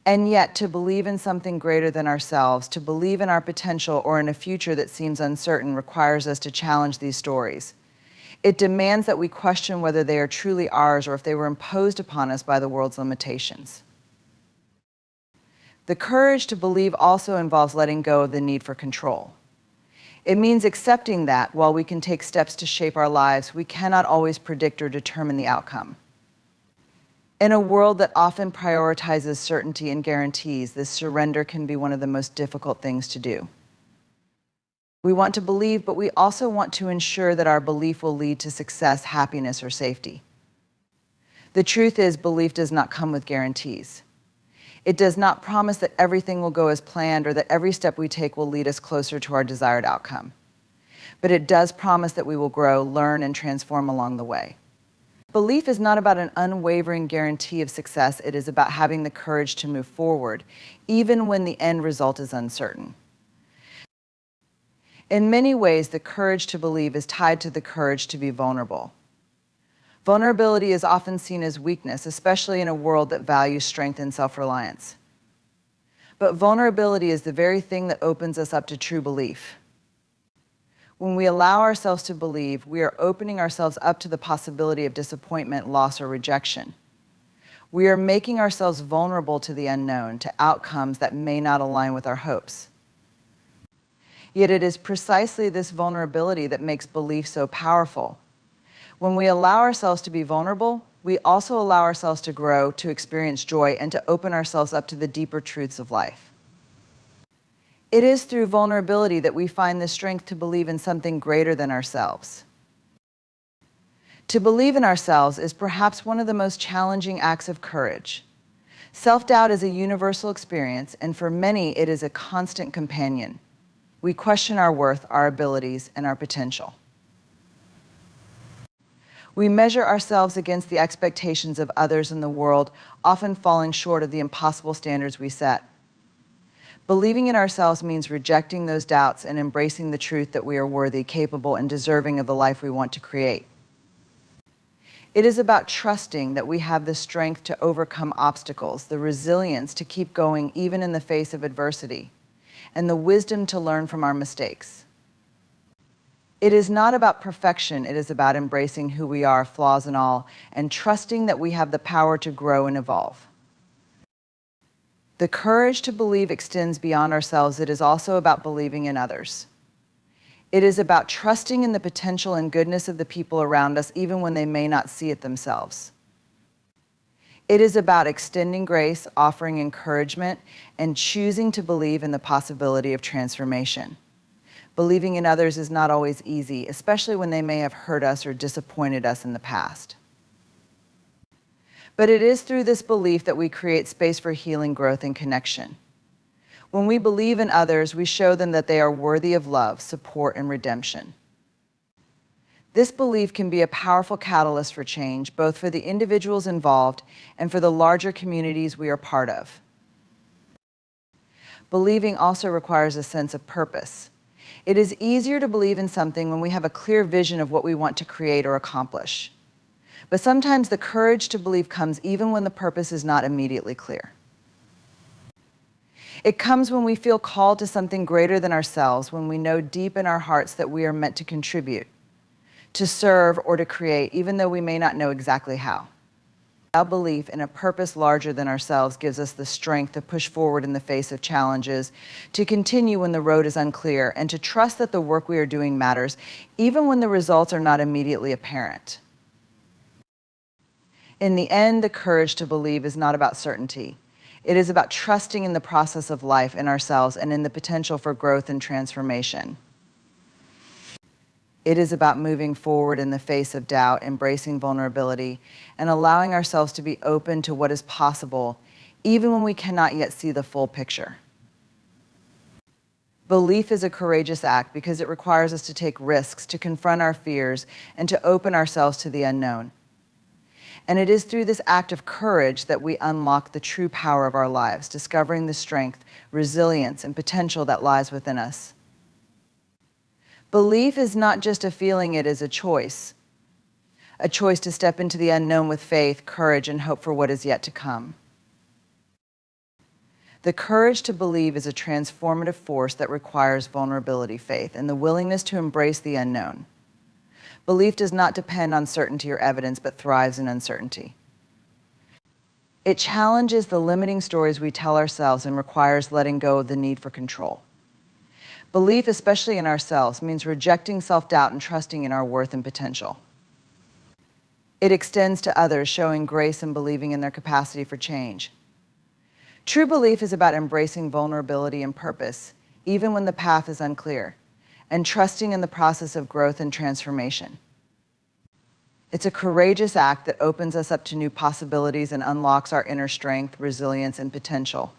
And yet, to believe in something greater than ourselves, to believe in our potential or in a future that seems uncertain, requires us to challenge these stories. It demands that we question whether they are truly ours or if they were imposed upon us by the world's limitations. The courage to believe also involves letting go of the need for control. It means accepting that, while we can take steps to shape our lives, we cannot always predict or determine the outcome. In a world that often prioritizes certainty and guarantees, this surrender can be one of the most difficult things to do. We want to believe, but we also want to ensure that our belief will lead to success, happiness, or safety. The truth is, belief does not come with guarantees. It does not promise that everything will go as planned or that every step we take will lead us closer to our desired outcome. But it does promise that we will grow, learn, and transform along the way. Belief is not about an unwavering guarantee of success. It is about having the courage to move forward, even when the end result is uncertain. In many ways, the courage to believe is tied to the courage to be vulnerable. Vulnerability is often seen as weakness, especially in a world that values strength and self-reliance. But vulnerability is the very thing that opens us up to true belief. When we allow ourselves to believe, we are opening ourselves up to the possibility of disappointment, loss, or rejection. We are making ourselves vulnerable to the unknown, to outcomes that may not align with our hopes. Yet it is precisely this vulnerability that makes belief so powerful. When we allow ourselves to be vulnerable, we also allow ourselves to grow, to experience joy, and to open ourselves up to the deeper truths of life. It is through vulnerability that we find the strength to believe in something greater than ourselves. To believe in ourselves is perhaps one of the most challenging acts of courage. Self-doubt is a universal experience, and for many, it is a constant companion. We question our worth, our abilities, and our potential. We measure ourselves against the expectations of others in the world, often falling short of the impossible standards we set. Believing in ourselves means rejecting those doubts and embracing the truth that we are worthy, capable, and deserving of the life we want to create. It is about trusting that we have the strength to overcome obstacles, the resilience to keep going even in the face of adversity, and the wisdom to learn from our mistakes. It is not about perfection, it is about embracing who we are, flaws and all, and trusting that we have the power to grow and evolve. The courage to believe extends beyond ourselves. It is also about believing in others. It is about trusting in the potential and goodness of the people around us, even when they may not see it themselves. It is about extending grace, offering encouragement, and choosing to believe in the possibility of transformation. Believing in others is not always easy, especially when they may have hurt us or disappointed us in the past. But it is through this belief that we create space for healing, growth, and connection. When we believe in others, we show them that they are worthy of love, support, and redemption. This belief can be a powerful catalyst for change, both for the individuals involved and for the larger communities we are part of. Believing also requires a sense of purpose. It is easier to believe in something when we have a clear vision of what we want to create or accomplish. But sometimes the courage to believe comes even when the purpose is not immediately clear. It comes when we feel called to something greater than ourselves, when we know deep in our hearts that we are meant to contribute, to serve, or to create, even though we may not know exactly how. Our belief in a purpose larger than ourselves gives us the strength to push forward in the face of challenges, to continue when the road is unclear, and to trust that the work we are doing matters, even when the results are not immediately apparent. In the end, the courage to believe is not about certainty. It is about trusting in the process of life, in ourselves, and in the potential for growth and transformation. It is about moving forward in the face of doubt, embracing vulnerability, and allowing ourselves to be open to what is possible, even when we cannot yet see the full picture. Belief is a courageous act because it requires us to take risks, to confront our fears, and to open ourselves to the unknown. And it is through this act of courage that we unlock the true power of our lives, discovering the strength, resilience, and potential that lies within us. Belief is not just a feeling, it is a choice to step into the unknown with faith, courage, and hope for what is yet to come. The courage to believe is a transformative force that requires vulnerability, faith, and the willingness to embrace the unknown. Belief does not depend on certainty or evidence, but thrives in uncertainty. It challenges the limiting stories we tell ourselves and requires letting go of the need for control. Belief, especially in ourselves, means rejecting self-doubt and trusting in our worth and potential. It extends to others, showing grace and believing in their capacity for change. True belief is about embracing vulnerability and purpose, even when the path is unclear, and trusting in the process of growth and transformation. It's a courageous act that opens us up to new possibilities and unlocks our inner strength, resilience, and potential.